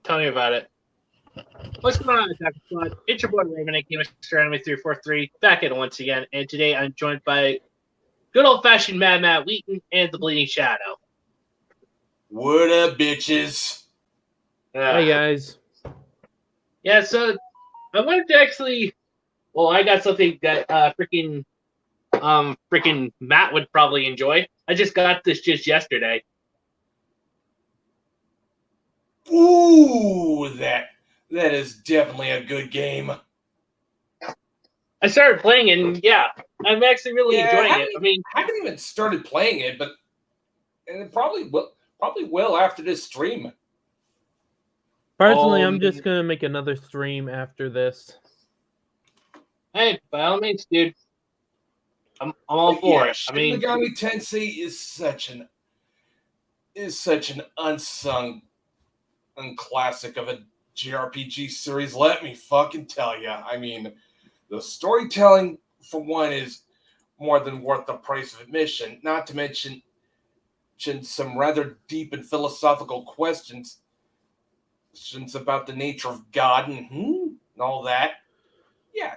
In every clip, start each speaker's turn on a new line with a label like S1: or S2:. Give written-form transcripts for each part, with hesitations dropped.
S1: Tell me about it. What's going on, Attack Squad? It's your boy Raven, aka Mr. Anime 343, back at it once again, and today I'm joined by good old-fashioned Mad Matt Wheaton and the Bleeding Shadow.
S2: What up, bitches?
S3: Hey, guys.
S1: Yeah, so I wanted to actually... Well, I got something that freaking Matt would probably enjoy. I just got this just yesterday.
S2: Ooh, that is definitely a good game.
S1: I started playing it, and yeah, I'm actually really enjoying it.
S2: I haven't even started playing it, but it probably will after this stream.
S3: Personally, I'm just gonna make another stream after this.
S1: Hey, by all means, dude. I'm all for it.
S2: Shin Megami Tensei is such an unsung classic of a JRPG series. Let me fucking tell you. I mean, the storytelling, for one, is more than worth the price of admission. Not to mention some rather deep and philosophical questions about the nature of God and all that. Yeah,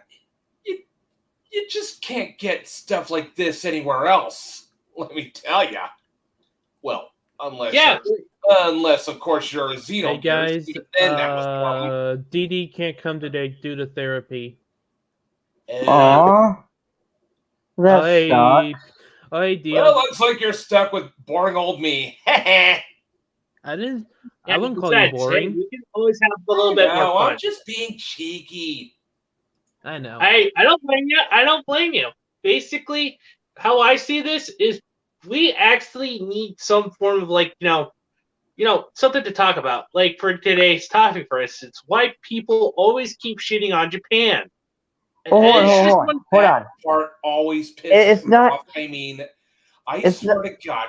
S2: you just can't get stuff like this anywhere else. Let me tell you. Well, unless of course you're a Xeno.
S3: Hey guys, DD can't come today due to therapy.
S4: Aww. That sucks.
S3: Oh, hey, Dio.
S2: Well, looks like you're stuck with boring old me.
S3: I wouldn't call you boring.
S1: You can always have a little bit more fun.
S2: I'm just being cheeky.
S3: I know.
S1: I don't blame you. I don't blame you. Basically, how I see this is we actually need some form of something to talk about. Like for today's topic, for instance, why people always keep shitting on Japan.
S4: Hold on.
S2: Part always pisses me off. I mean, I swear to God,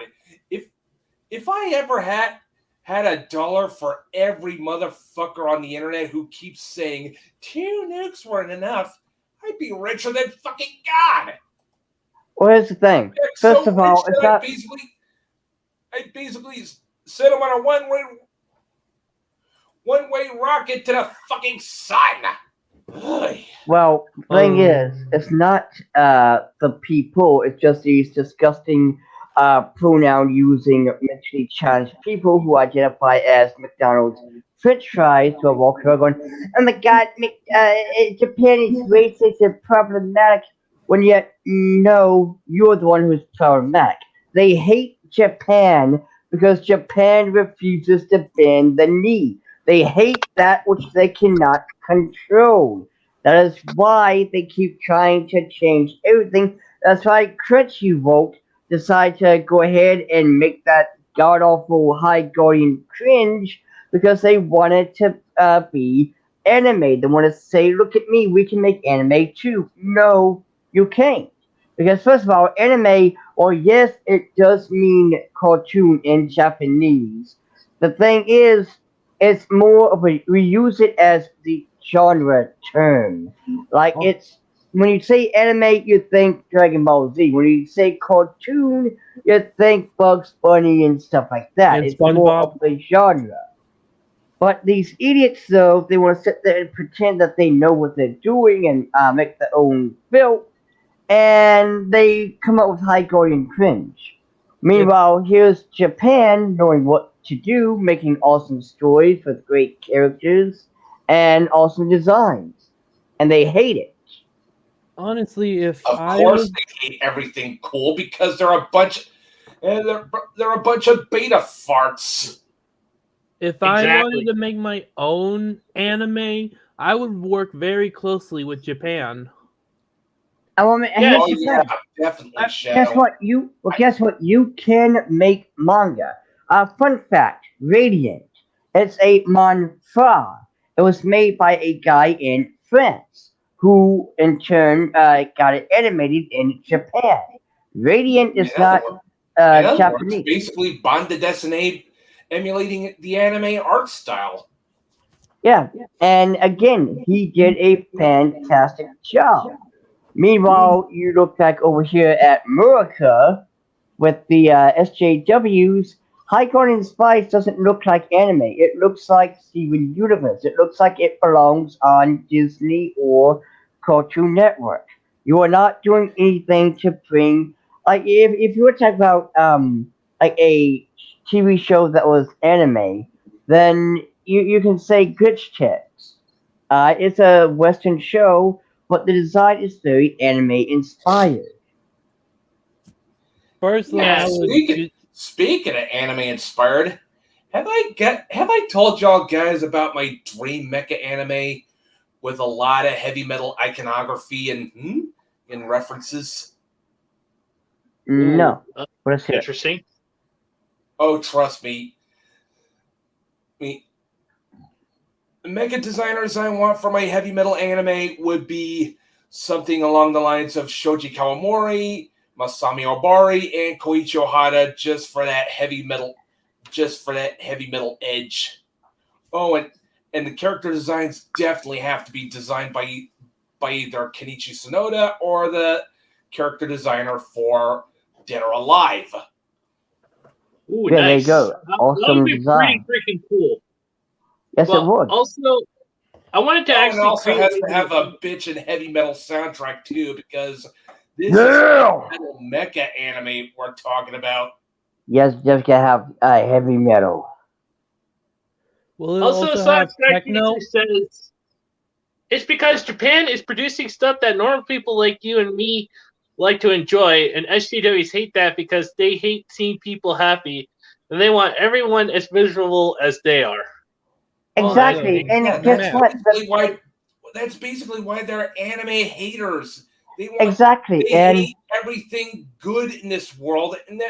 S2: if I ever had $1 for every motherfucker on the internet who keeps saying 2 nukes weren't enough, I'd be richer than fucking God.
S4: Well, here's the thing. First of all, it's not...
S2: I basically sent them on a one-way rocket to the fucking sun.
S4: Well, the thing is, it's not the people, it's just these disgusting pronoun-using mentally challenged people who identify as McDonald's French fries who are walking around going, oh my god, Japan is racist and problematic, when yet, no, you're the one who's problematic. They hate Japan because Japan refuses to bend the knee. They hate that which they cannot control. That is why they keep trying to change everything. That's why Crunchyroll decided to go ahead and make that god-awful High Guardian cringe because they wanted to be anime. They want to say, look at me, we can make anime too. No, you can't. Because first of all, anime, well, yes, it does mean cartoon in Japanese. The thing is, it's more of we use it as the genre term. Like, it's, when you say anime, you think Dragon Ball Z. When you say cartoon, you think Bugs Bunny and stuff like that. It's more of the genre. But these idiots, though, they want to sit there and pretend that they know what they're doing and make their own film, and they come up with High Guardian cringe. Meanwhile, here's Japan knowing what to do, making awesome stories with great characters and awesome designs, and they hate it.
S3: Honestly,
S2: of course they hate everything cool because they're a bunch of beta farts.
S3: If I wanted to make my own anime, I would work very closely with Japan.
S2: Definitely.
S4: Guess what? You can make manga. Fun fact: Radiant. It's a manhwa. It was made by a guy in France, who in turn got it animated in Japan. Radiant is not Japanese.
S2: It's basically bande dessinée emulating the anime art style.
S4: Yeah, and again, he did a fantastic job. Meanwhile, you look back over here at Murica with the SJWs. High Guardian Spice doesn't look like anime. It looks like Steven Universe. It looks like it belongs on Disney or Cartoon Network. You are not doing anything to bring like if you were talking about like a TV show that was anime, then you can say Glitch Checks. It's a Western show, but the design is very anime inspired.
S3: Personally,
S1: Yeah,
S2: speaking of anime inspired, have I told y'all guys about my dream mecha anime with a lot of heavy metal iconography and references?
S4: No.
S1: Ooh,
S4: Let's hear it.
S1: interesting.
S2: Oh, trust me. The mecha designers I want for my heavy metal anime would be something along the lines of Shoji Kawamori, Masami Obari, and Koichi Ohara, just for that heavy metal edge. Oh, and the character designs definitely have to be designed by either Kenichi Sonoda or the character designer for Dead or Alive.
S1: Ooh,
S4: Yeah,
S1: nice.
S4: there you go.
S1: That
S4: Awesome
S1: would be
S4: design.
S1: pretty freaking cool.
S4: Yes, it would.
S1: Also, I wanted to
S2: And it also has to
S1: create
S2: have a bitchin' heavy metal soundtrack too, because this
S4: Yeah!
S2: is metal mecha anime we're talking about.
S4: Yes, just gotta have heavy metal.
S3: will it
S1: Also,
S3: also
S1: Sonic
S3: have techno?
S1: says it's because Japan is producing stuff that normal people like you and me like to enjoy, and SJWs hate that because they hate seeing people happy, and they want everyone as miserable as they are.
S4: Exactly,
S3: Also,
S4: and
S2: Yeah,
S4: guess what?
S2: that's basically why they're anime haters.
S4: Exactly,
S2: they
S4: and
S2: hate everything good in this world, and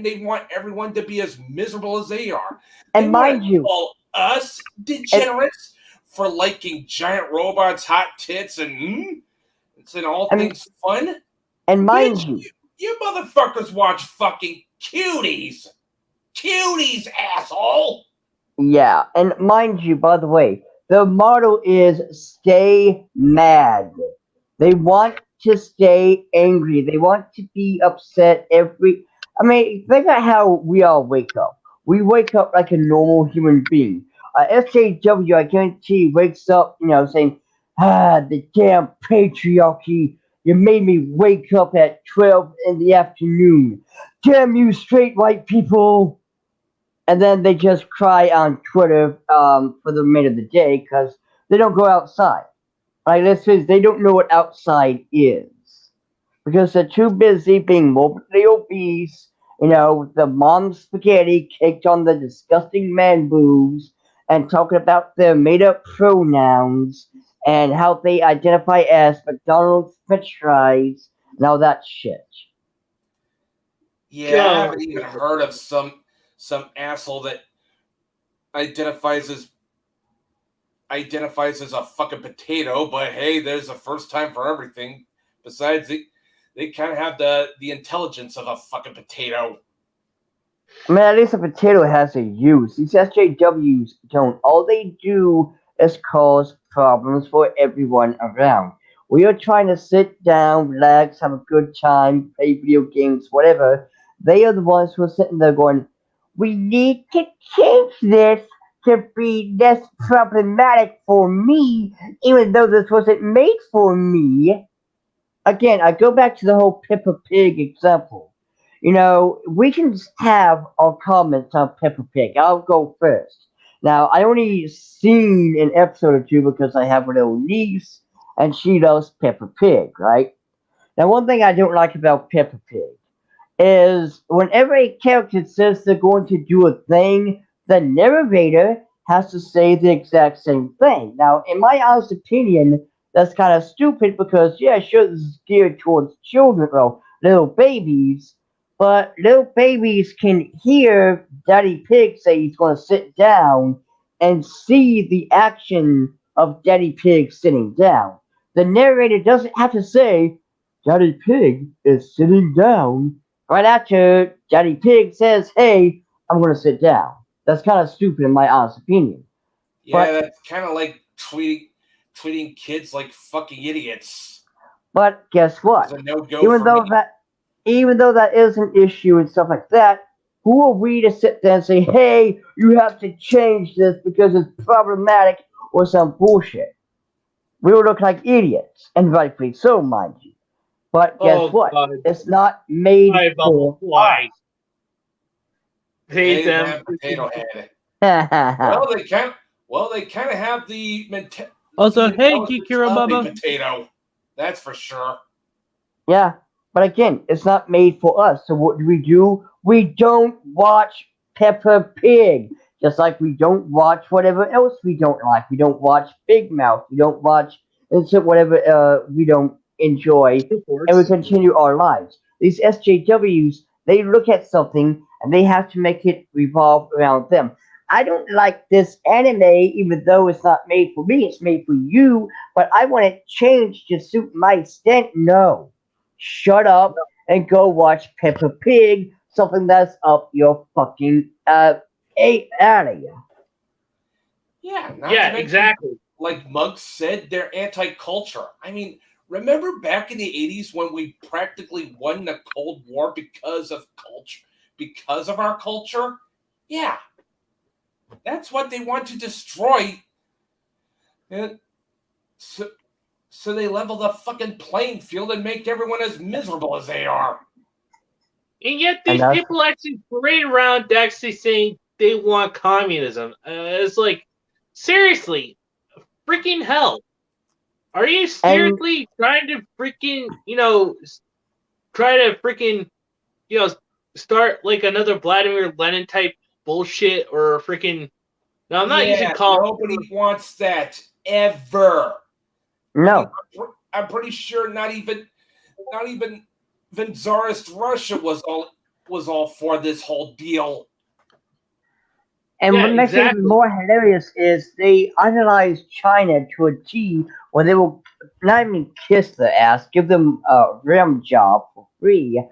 S2: they want everyone to be as miserable as they are. They
S4: and mind you,
S2: call us degenerates for liking giant robots, hot tits, and all things fun.
S4: and mind
S2: Bitch, you motherfuckers watch fucking cuties, asshole.
S4: yeah, and mind you, by the way, the motto is stay mad. They want to stay angry. They want to be upset I mean, think about how we all wake up. We wake up like a normal human being. SJW, I guarantee, wakes up, saying, the damn patriarchy. You made me wake up at 12 in the afternoon. Damn you, straight white people. And then they just cry on Twitter for the remainder of the day because they don't go outside. Like this is, they don't know what outside is because they're too busy being morbidly obese. The mom spaghetti caked on the disgusting man boobs and talking about their made-up pronouns and how they identify as McDonald's French fries and all that shit.
S2: Yeah, I haven't even heard of some asshole that identifies as a fucking potato, but hey, there's a first time for everything. Besides, they kind of have the intelligence of a fucking potato.
S4: I mean, at least a potato has a use. These SJWs don't. All they do is cause problems for everyone around. We are trying to sit down, relax, have a good time, play video games, whatever. They are the ones who are sitting there going, we need to change this to be less problematic for me, even though this wasn't made for me. Again, I go back to the whole Peppa Pig example. We can have our comments on Peppa Pig. I'll go first. Now, I only seen an episode or two because I have a little niece and she loves Peppa Pig, right? Now, one thing I don't like about Peppa Pig is whenever a character says they're going to do a thing, the narrator has to say the exact same thing. Now, in my honest opinion, that's kind of stupid because, yeah, sure, this is geared towards children, well, little babies, but little babies can hear Daddy Pig say he's going to sit down and see the action of Daddy Pig sitting down. The narrator doesn't have to say, Daddy Pig is sitting down right after Daddy Pig says, hey, I'm going to sit down. That's kind of stupid in my honest opinion.
S2: Yeah, that's kind of like treating kids like fucking idiots.
S4: But guess what?
S2: No-go
S4: Even though that is an issue and stuff like that, who are we to sit there and say, hey, you have to change this because it's problematic or some bullshit? We will look like idiots, and rightfully so, mind you. But guess what?
S1: God.
S4: It's not made for
S1: why?
S2: Hey, them potato head. They kind of have the
S3: Also, hey,
S2: Kikira
S3: Bubba.
S2: Potato. That's for sure.
S4: Yeah, but again, it's not made for us. So what do? We don't watch Peppa Pig, just like we don't watch whatever else we don't like. We don't watch Big Mouth. We don't watch whatever we don't enjoy, and we continue our lives. These SJWs, they look at something and they have to make it revolve around them. I don't like this anime, even though it's not made for me, it's made for you, but I want it changed to suit my stint. No. Shut up and go watch Peppa Pig, something that's up your fucking alley.
S2: Yeah,
S1: exactly.
S2: Like Muggs said, they're anti-culture. I mean, remember back in the 80s when we practically won the Cold War because of culture, because of our culture? Yeah. That's what they want to destroy. And so they level the fucking playing field and make everyone as miserable as they are.
S1: And yet these people actually parade around actually saying they want communism. It's like, seriously, freaking hell. Are you seriously trying to freaking, start like another Vladimir Lenin type bullshit or freaking... No, I'm not using call.
S2: Nobody wants that ever.
S4: No.
S2: I'm pretty sure not even Tsarist Russia was all for this whole deal.
S4: And what makes it even more hilarious is they idolize China to a T where they will not even kiss their ass, give them a rim job for free,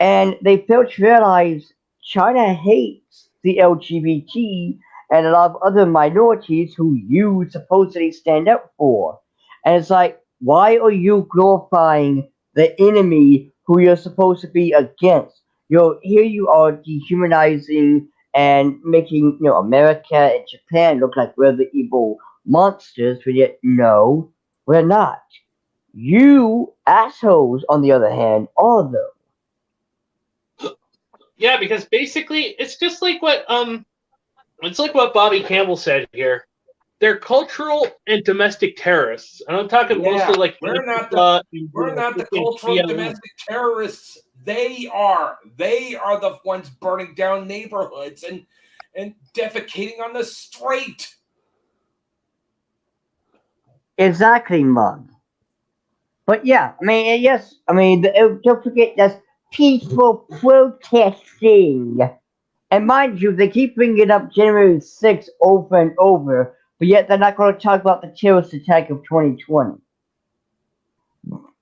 S4: and they fail to realize China hates the LGBT and a lot of other minorities who you supposedly stand up for. And it's like, why are you glorifying the enemy who you're supposed to be against? Here you are dehumanizing and making America and Japan look like we're the evil monsters, but yet no, we're not. You assholes, on the other hand, are though.
S1: Yeah, because basically it's just like what Bobby Campbell said here. They're cultural and domestic terrorists. And I'm talking mostly like
S2: we're not the cultural domestic terrorists. They are the ones burning down neighborhoods and defecating on the street.
S4: Exactly, Mug. But yeah, don't forget that's peaceful protesting. And mind you, they keep bringing up January 6th over and over, but yet they're not going to talk about the terrorist attack of 2020.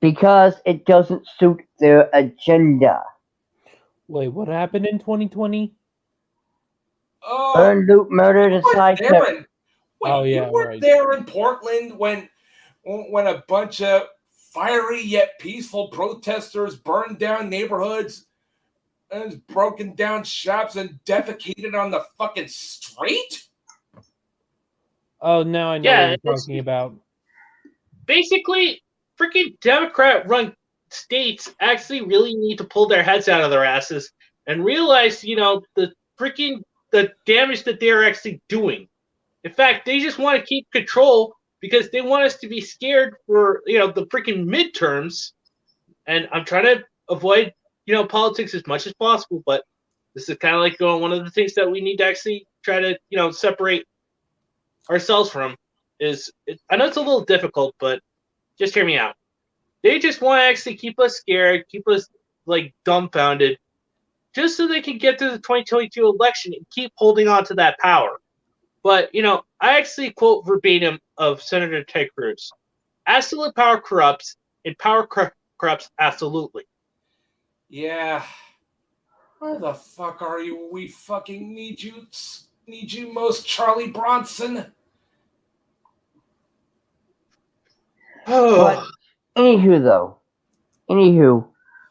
S4: Because it doesn't suit their agenda.
S3: Wait, what happened in 2020?
S4: Burn, loot, murder, and sidestep.
S2: You weren't there in Portland when a bunch of fiery yet peaceful protesters burned down neighborhoods and broken down shops and defecated on the fucking street?
S3: Oh, now I know what you're talking about.
S1: Basically, freaking Democrat-run states actually really need to pull their heads out of their asses and realize, the damage that they're actually doing. In fact, they just want to keep control because they want us to be scared for, the freaking midterms. And I'm trying to avoid, politics as much as possible, but this is kind of like one of the things that we need to actually try to, separate ourselves from. I know it's a little difficult, but just hear me out. They just want to actually keep us scared, keep us dumbfounded, just so they can get to the 2022 election and keep holding on to that power. But, I actually quote verbatim of Senator Ted Cruz. Absolute power corrupts, and power corrupts absolutely.
S2: Yeah. Where the fuck are you? We fucking need you most, Charlie Bronson.
S4: But, anywho,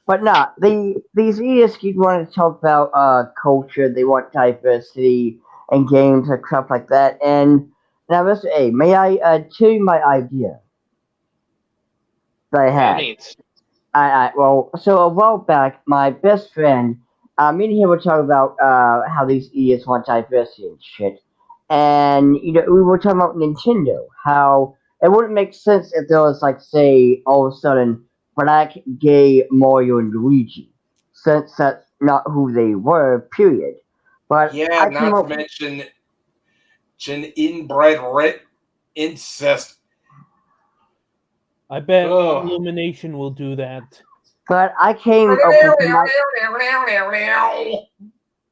S4: But not these idiots keep wanting to talk about culture. They want diversity and games and crap like that. And now, Mr. A, may I tell you my idea that I
S1: By all
S4: had?
S1: means.
S4: Well, so a while back, my best friend, me and him were talking about how these idiots want diversity and shit, and we were talking about Nintendo, how it wouldn't make sense if there was like, say, all of a sudden, black, gay Mario and Luigi, since that's not who they were. Period. But
S2: Yeah,
S4: I came
S2: not to
S4: up,
S2: mention inbred incest.
S3: I bet
S1: Oh.
S3: Illumination will do that.
S4: but I came up with an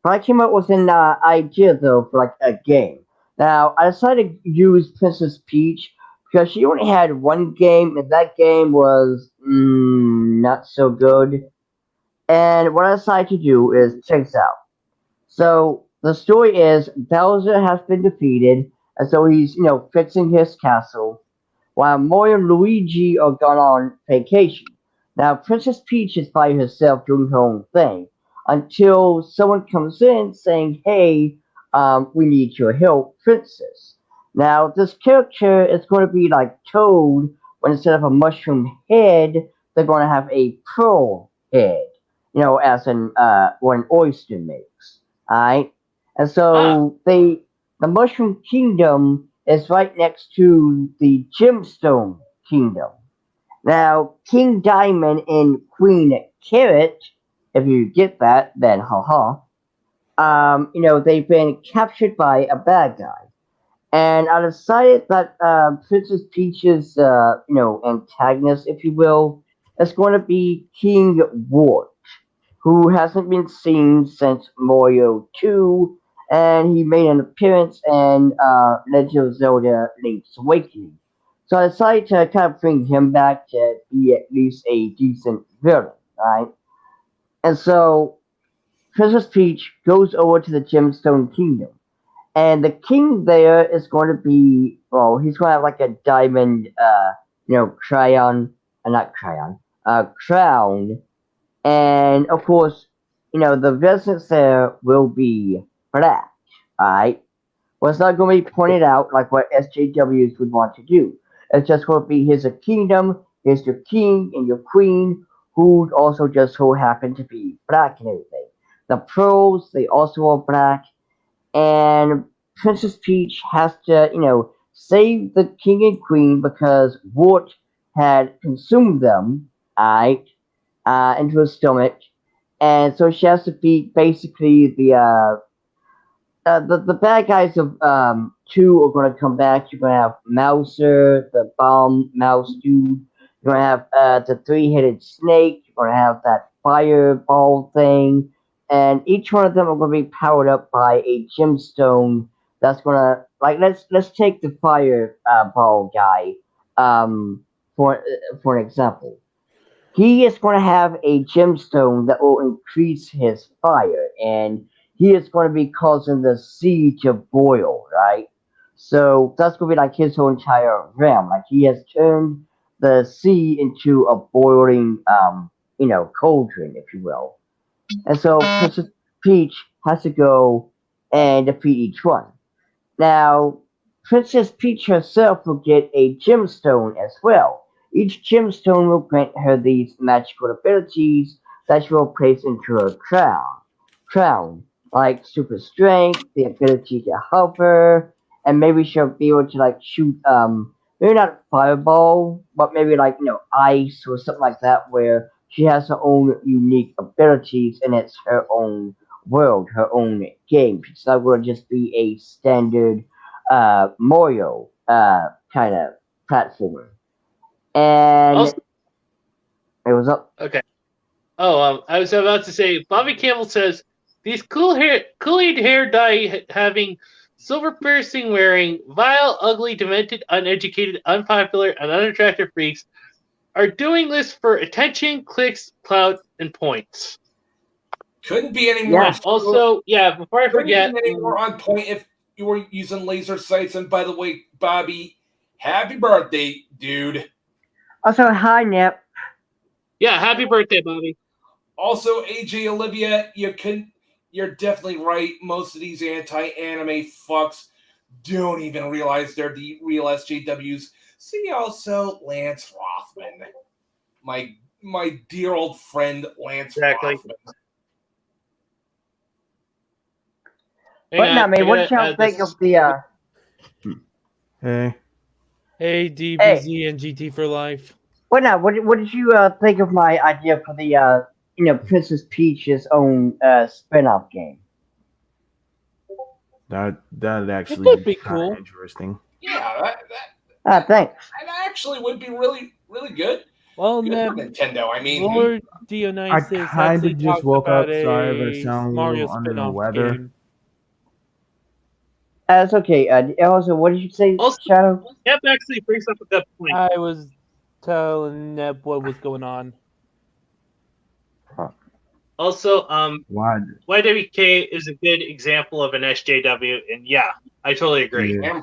S4: But I came up with an idea though for like a game. Now I decided to use Princess Peach because she only had one game, and that game was not so good. And what I decided to do is check this out. So the story is Bowser has been defeated, and so he's fixing his castle, while Mario and Luigi are gone on vacation. Now Princess Peach is by herself doing her own thing until someone comes in saying, "Hey, we need your help, Princess." Now this character is going to be like Toad, but instead of a mushroom head, they're going to have a pearl head. As in what an oyster makes. Alright? And
S1: Ah.
S4: so the Mushroom Kingdom is right next to the Gemstone Kingdom. Now, King Diamond and Queen Carrot, if you get that, then haha. They've been captured by a bad guy. And I decided that Princess Peach's, antagonist, if you will, is going to be King Wart, who hasn't been seen since Mario 2, and he made an appearance in Legend of Zelda Link's Awakening. So I decided to kind of bring him back to be at least a decent villain, right? And so Princess Peach goes over to the Gemstone Kingdom. And the king there is going to be, well, he's going to have like a diamond, crayon, not crayon, crown, and of course, the residents there will be black. Alright? Well, it's not going to be pointed out like what SJWs would want to do. It's just going to be here's a kingdom, here's your king and your queen, who also just so happen to be black and everything. The pearls, they also are black, and Princess Peach has to, save the king and queen because Wart had consumed them, alright, into her stomach, and so she has to beat basically the bad guys of two are going to come back. You're going to have Mouser, the bomb mouse dude. You're going to have the three-headed snake. You're going to have that fireball thing, and each one of them are going to be powered up by a gemstone. That's going to like let's take the fireball guy for an example. He is going to have a gemstone that will increase his fire, and he is going to be causing the sea to boil, right? So that's going to be like his whole entire realm. Like he has turned the sea into a boiling, cauldron, if you will. And so Princess Peach has to go and defeat each one. Now, Princess Peach herself will get a gemstone as well. Each gemstone will grant her these magical abilities that she will place into her crown, like super strength, the ability to hover, and maybe she'll be able to like shoot maybe not fireball, but maybe like ice or something like that, where she has her own unique abilities and it's her own world, her own game. It's not going to just be a standard Mario kind of platformer. And
S1: Also,
S4: it was up.
S1: okay. Oh, I was about to say, Bobby Campbell says these Kool-Aid hair dye having, silver piercing wearing, vile, ugly, demented, uneducated, unpopular, and unattractive freaks are doing this for attention, clicks, clout, and points.
S2: Couldn't be any more.
S4: Yeah.
S1: Also, before I forget,
S2: Couldn't be any more on point if you were using laser sights. And by the way, Bobby, happy birthday, dude.
S4: Also, hi, Nip.
S1: yeah, happy birthday, Bobby.
S2: Also, AJ Olivia, you're definitely right. Most of these anti-anime fucks don't even realize they're the real SJWs. See also Lance Rothman. My dear old friend Lance Rothman.
S4: But no, I mean, what y'all think of the
S3: Hey, DBZ and GT for life.
S4: What now? What did you think of my idea for the Princess Peach's own spin-off game?
S5: That actually
S3: could be cool.
S5: Interesting.
S2: Yeah,
S4: thanks.
S2: That actually would be really, really good.
S3: Well,
S2: good for Nintendo. I mean,
S3: Lord Dionysus
S5: I kind of just woke up. Sorry if I sound a
S3: Mario
S5: little under the
S3: spin-off
S5: weather.
S3: game.
S4: That's okay. Also, what did you say, Shadow?
S1: Neb actually brings up a good point.
S3: I was telling Neb what was going on.
S1: Also, YWK is a good example of an SJW, and yeah, I totally agree.
S5: Yeah.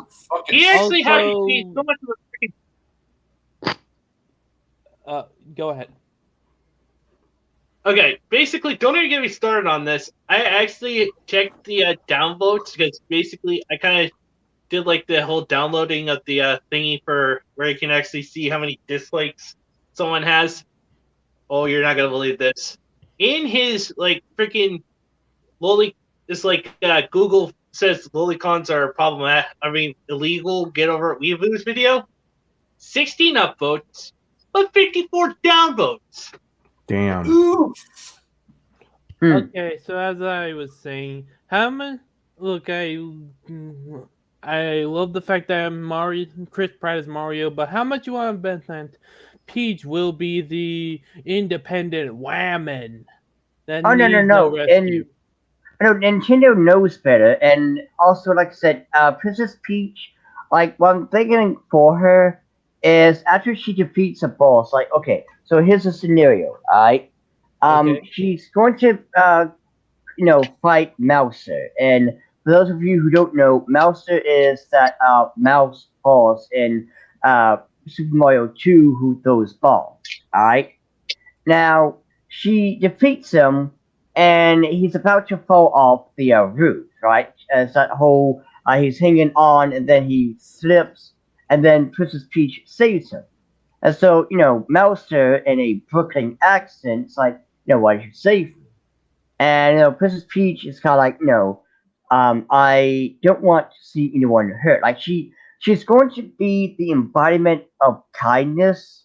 S1: He actually had so much of
S3: a go ahead.
S1: Okay, basically, don't even get me started on this. I actually checked the downvotes because basically I kind of did like the whole downloading of the thingy for where you can actually see how many dislikes someone has. Oh, you're not gonna believe this. In his like freaking it's like Google says lolicons are problematic. I mean, illegal. Get over it. Weeaboo's video, 16 upvotes, but 54 downvotes.
S5: Damn.
S3: Okay, so as I was saying, how many? Look, I love the fact that Chris Pratt is Mario, but how much you want to bet that Peach will be the independent whammon that needs no rescue?
S4: No, Nintendo knows better, and also, like I said, Princess Peach, like, what I'm thinking for her is after she defeats a boss, like, okay, so here's a scenario, alright? She's going to, fight Mouser, and for those of you who don't know, Mouser is that, mouse boss in, Super Mario 2 who throws balls, alright? Now, she defeats him, and he's about to fall off the roof, right? As that whole, he's hanging on, and then he slips, and then Princess Peach saves him. And so, Mouser in a Brooklyn accent, it's like, why did you save me? And, Princess Peach is kind of like, I don't want to see anyone hurt. Like, she's going to be the embodiment of kindness,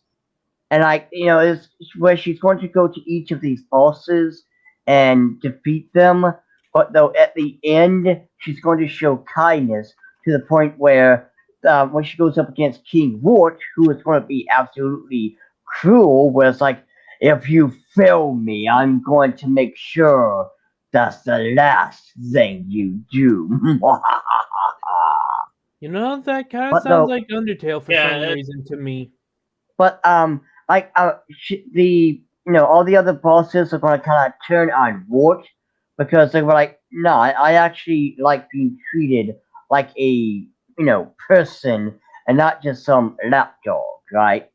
S4: and like, it's where she's going to go to each of these bosses and defeat them, but though at the end she's going to show kindness to the point where when she goes up against King Wart, who is going to be absolutely cruel, where it's like, if you fail me, I'm going to make sure that's the last thing you do.
S3: That kind of sounds like Undertale for some reason to me.
S4: But like all the other bosses are going to kind of turn on Wart because they were like, no, I actually like being treated like a person and not just some lapdog, right?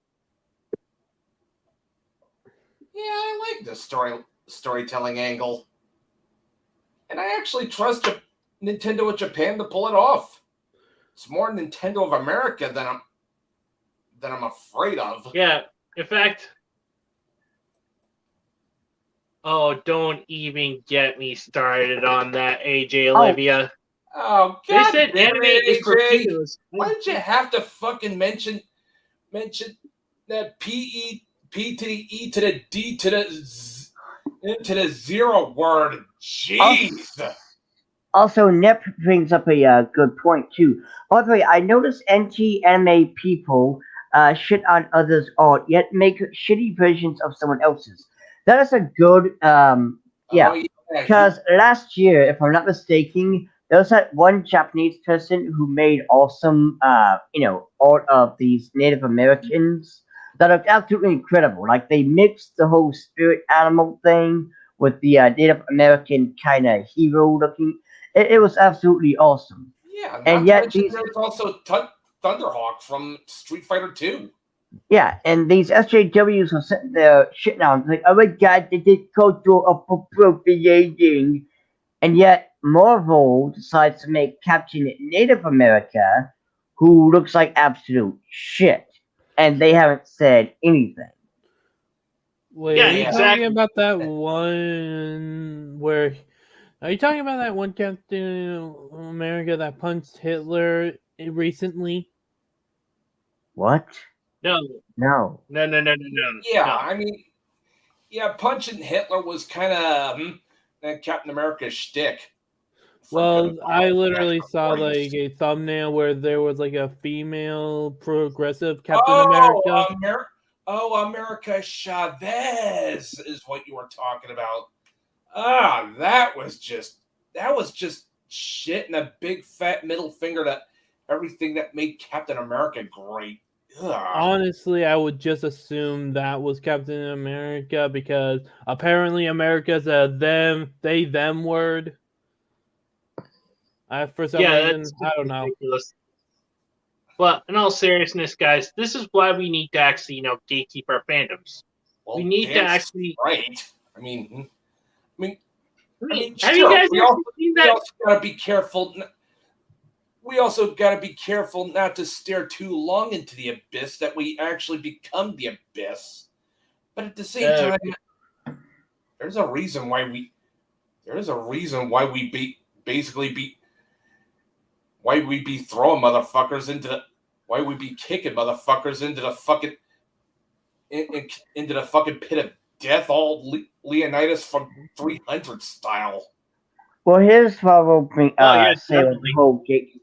S2: Yeah, I like the storytelling angle, and I actually trust Nintendo of Japan to pull it off. It's more Nintendo of America than I'm afraid of.
S1: Yeah, in fact. Oh, don't even get me started on that, AJ Olivia.
S2: Oh, God.
S1: They said anime is for pedos.
S2: Why did you have to fucking mention that P to the E to the D to the zero word? Jeez.
S4: Also, Nip brings up a good point too. By the way, I noticed anti-anime people shit on others' art, yet make shitty versions of someone else's. That is a good, because last year, if I'm not mistaken, there was that one Japanese person who made awesome, art of these Native Americans that are absolutely incredible. Like, they mixed the whole spirit animal thing with the Native American kind of hero looking. It was absolutely awesome.
S2: Yeah, and yet there's also Thunderhawk from Street Fighter 2.
S4: Yeah, and these SJWs are sitting there shitting on like, oh my god, they did cultural appropriating, and yet Marvel decides to make Captain Native America, who looks like absolute shit, and they haven't said anything.
S3: Wait,
S1: Yeah,
S3: are you
S1: exactly.
S3: talking about that one where? Are you talking about that one Captain America that punched Hitler recently?
S4: What?
S1: No,
S4: No.
S2: Yeah, I mean, yeah, punching Hitler was kind of Captain America's shtick.
S3: Well, I literally saw like a thumbnail where there was like a female progressive Captain America.
S2: America Chavez is what you were talking about. Ah, that was just shit and a big fat middle finger to everything that made Captain America great. Ugh.
S3: Honestly, I would just assume that was Captain America because apparently America's a them word. For some reason, I don't know.
S1: Ridiculous. But in all seriousness, guys, this is why we need to actually, gatekeep our fandoms.
S2: Well,
S1: we need to actually.
S2: Right. I mean,
S1: have you guys seen that?
S2: We also gotta be careful. We also gotta be careful not to stare too long into the abyss that we actually become the abyss. But at the same time, there's a reason why we be throwing motherfuckers why we be kicking motherfuckers into the fucking into the fucking pit of death, all Leonidas from 300 style.
S4: Well, here's what I will say with the whole gatekeeping.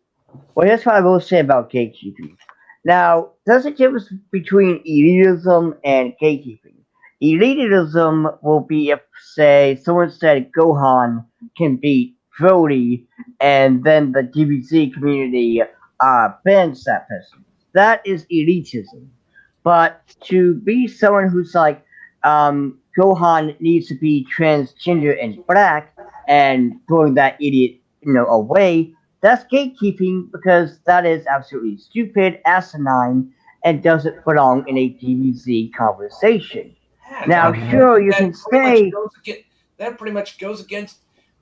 S4: Well, here's what I will say about gatekeeping. Now, there's a difference between elitism and gatekeeping. Elitism will be if, say, someone said Gohan can beat Brody, and then the DBZ community bans that person. That is elitism. But to be someone who's like, Gohan needs to be transgender and black, and throwing that idiot, away, that's gatekeeping because that is absolutely stupid, asinine, and doesn't belong in a DBZ conversation. Now, sure, you can say
S2: that pretty much goes against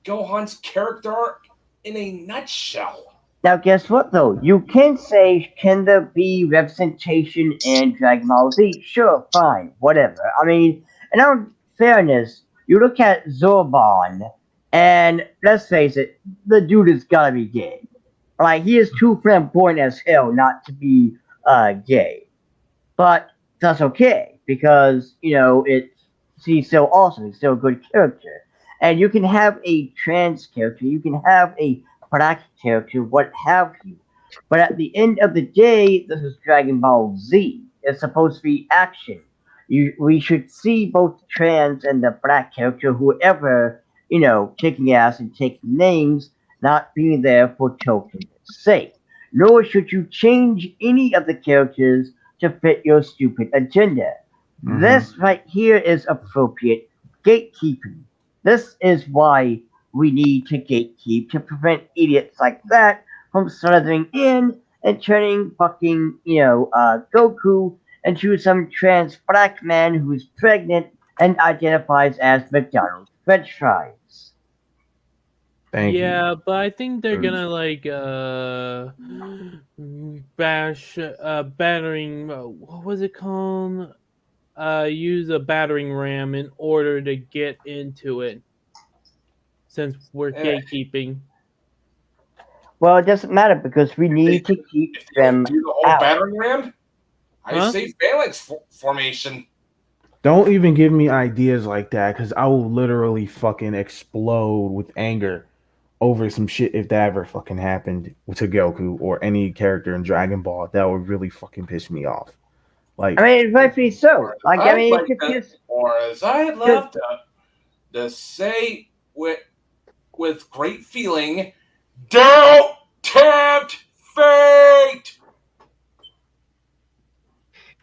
S2: Gohan's character arc in a nutshell.
S4: Now, guess what, though? You can say, can there be representation in Dragon Ball Z? Sure, fine, whatever. I mean, in all fairness, you look at Zordon, and let's face it, the dude has gotta be gay. Like, he is too flamboyant as hell not to be gay. But that's okay, because, he's so awesome, he's still a good character. And you can have a trans character, you can have a black character, what have you. But at the end of the day, this is Dragon Ball Z. It's supposed to be action. We should see both the trans and the black character, whoever, kicking ass and taking names, not being there for token's sake. Nor should you change any of the characters to fit your stupid agenda. Mm-hmm. This right here is appropriate gatekeeping. This is why we need to gatekeep to prevent idiots like that from slithering in and turning fucking, Goku into some trans black man who's pregnant and identifies as McDonald's French fries.
S5: Thank you.
S3: But I think they're gonna battering. What was it called? Use a battering ram in order to get into it. Since we're gatekeeping.
S4: Well, it doesn't matter because we need to keep them
S2: do the whole
S4: out.
S2: Battering ram? I say phalanx formation.
S5: Don't even give me ideas like that because I will literally fucking explode with anger over some shit if that ever fucking happened to Goku or any character in Dragon Ball. That would really fucking piss me off. Like,
S4: I mean, rightfully so. Like, I mean,
S2: or as I'd love to say with great feeling, don't tempt fate.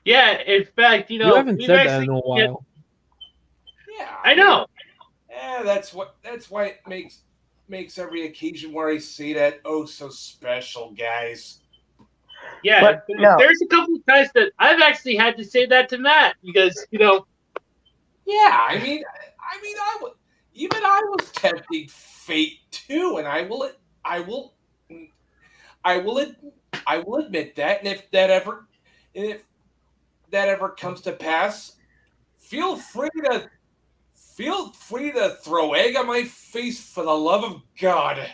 S1: Yeah, in fact,
S3: you haven't said that in a while.
S2: Yeah,
S1: I know.
S2: Yeah, that's why it makes every occasion where I say that oh so special, guys.
S1: Yeah,
S4: But no.
S1: There's a couple of times that I've actually had to say that to Matt because
S2: Yeah, I mean, I was tempting fate too, and I will admit that, and if that ever comes to pass, feel free to throw egg on my face for the love of God.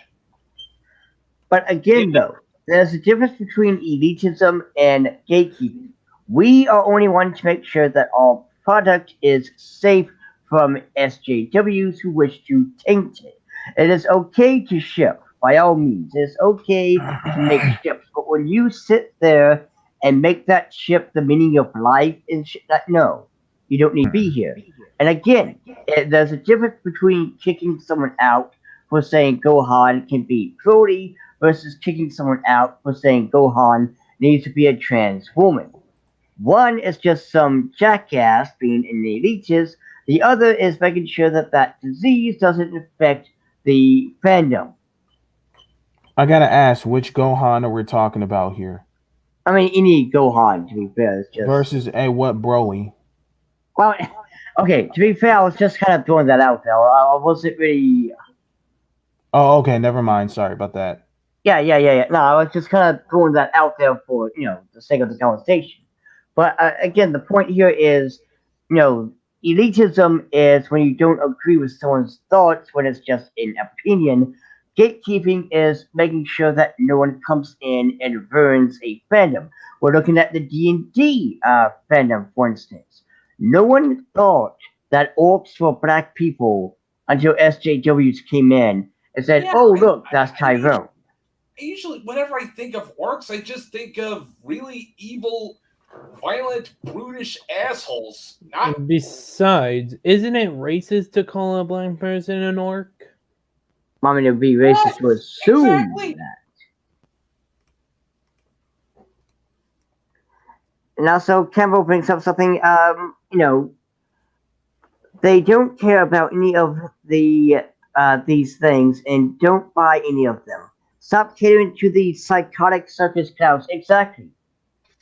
S4: But again, though, there's a difference between elitism and gatekeeping. We are only one to make sure that our product is safe from SJWs who wish to taint it. It is okay to ship, by all means. It's okay to make ships, but when you sit there and make that ship the meaning of life and shit, no, you don't need to be here. And again, there's a difference between kicking someone out for saying Gohan can be Brody versus kicking someone out for saying Gohan needs to be a trans woman. One is just some jackass being an elitist. The other is making sure that that disease doesn't affect the fandom.
S5: I gotta ask, which Gohan are we talking about here?
S4: I mean, any Gohan, to be fair, is just...
S5: Versus what Broly?
S4: Well, okay, to be fair, I was just kind of throwing that out there. I wasn't really...
S5: Oh, okay, never mind. Sorry about that.
S4: Yeah. No, I was just kind of throwing that out there for, the sake of the conversation. But again, the point here is, elitism is when you don't agree with someone's thoughts when it's just an opinion. Gatekeeping is making sure that no one comes in and ruins a fandom. We're looking at the D&D fandom, for instance. No one thought that orcs were black people until SJWs came in and said, "Oh, look, that's Tyrone."
S2: Usually, whenever I think of orcs, I just think of really evil, violent, brutish assholes.
S3: Besides, isn't it racist to call a black person an orc?
S4: I mean, it would be racist to assume that. And also, Campbell brings up something, they don't care about any of these things and don't buy any of them. Stop catering to the psychotic circus clowns. Exactly.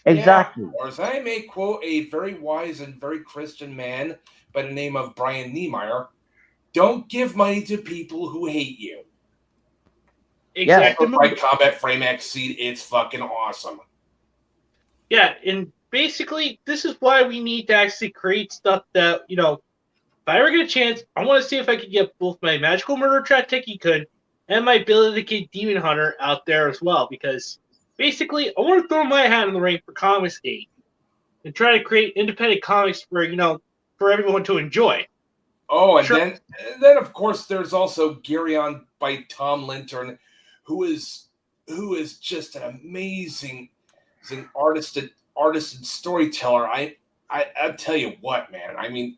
S2: Yeah, or as I may quote a very wise and very Christian man by the name of Brian Niemeyer, don't give money to people who hate you.
S1: Exactly.
S2: By Combat Frame X Seed, it's fucking awesome.
S1: Yeah, and basically, this is why we need to actually create stuff that, if I ever get a chance, I want to see if I could get both my Magical Murder Trap Teki-kun and my ability to get Demon Hunter out there as well, because basically, I want to throw my hat in the ring for Comicsgate and try to create independent comics for, for everyone to enjoy.
S2: Oh, and then of course there's also Gerion by Tom Lintern, who is just an amazing artist and storyteller. I tell you what, man. I mean,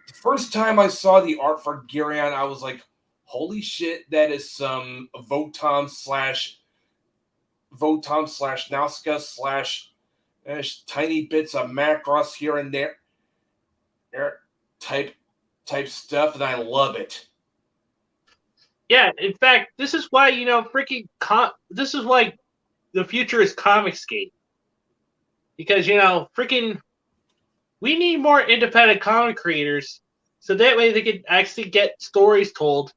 S2: the first time I saw the art for Gerion, I was like, holy shit, that is some Votom slash Nazca / tiny bits of Macross here and there type stuff, and I love it.
S1: Yeah, in fact, this is why, this is why the future is Comicsgate. Because, we need more independent comic creators, so that way they can actually get stories told,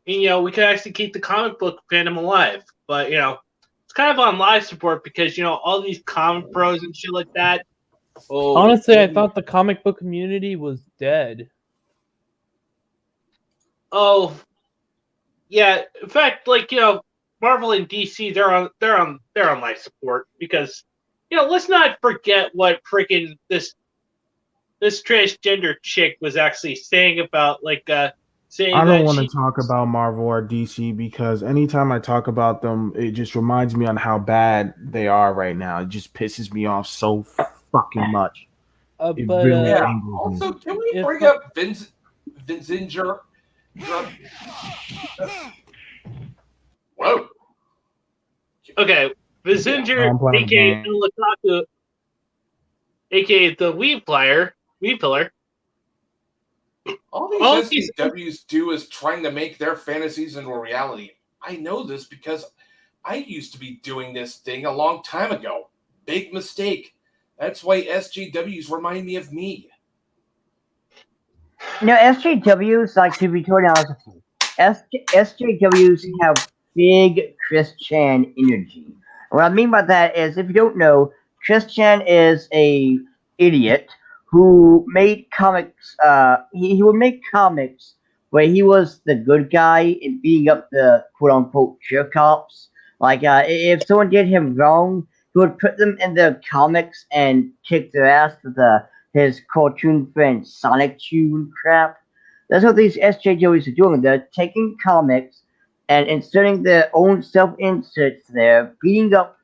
S1: and, we can actually keep the comic book fandom alive. But, it's kind of on live support because, all these comic pros and shit like that.
S3: Oh, honestly, I thought the comic book community was dead.
S1: Oh, yeah. In fact, Marvel and DC, they're on live support because, let's not forget what freaking this transgender chick was actually saying about saying.
S5: I don't want to talk about Marvel or DC because anytime I talk about them, it just reminds me on how bad they are right now. It just pisses me off so fucking much.
S2: Also, can we bring up Vinzinger? Whoa.
S1: Okay, Vinzinger, aka Lataku, aka the Weave Pillar.
S2: All these SJWs do is trying to make their fantasies into a reality. I know this because I used to be doing this thing a long time ago. big mistake. That's why SJWs remind me of me.
S4: SJWs, like to be totally honest with you, SJWs have big Chris Chan energy. What I mean by that is, if you don't know, Chris Chan is a idiot who made comics. He would make comics where he was the good guy and beating up the quote unquote jerk ops. Like, if someone did him wrong, he would put them in the comics and kick their ass with his cartoon friend Sonic Tune crap. That's what these SJWs are doing. They're taking comics and inserting their own self inserts there, beating up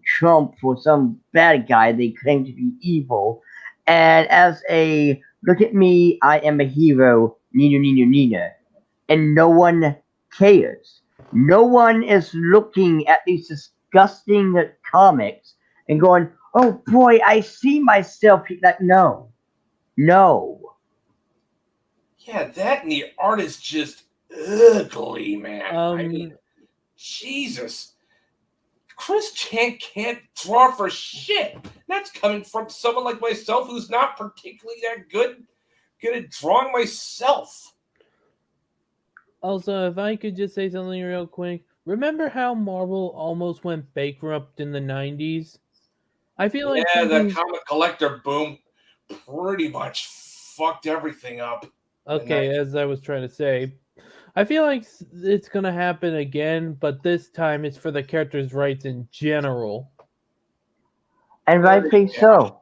S4: Trump for some bad guy they claim to be evil. And as a look at me, I am a hero, Nina Nina Nina. And no one cares. No one is looking at these disgusting comics and going, oh boy, I see myself. Like, no.
S2: Yeah, that and the art is just ugly, man. I mean, Jesus. Chris Chan can't draw for shit. That's coming from someone like myself who's not particularly that good at drawing myself.
S3: Also, if I could just say something real quick. Remember how Marvel almost went bankrupt in the 90s? I feel like
S2: the comic collector boom pretty much fucked everything up.
S3: Okay, as I was trying to say, I feel like it's going to happen again, but this time it's for the characters' rights in general.
S4: And rightfully so.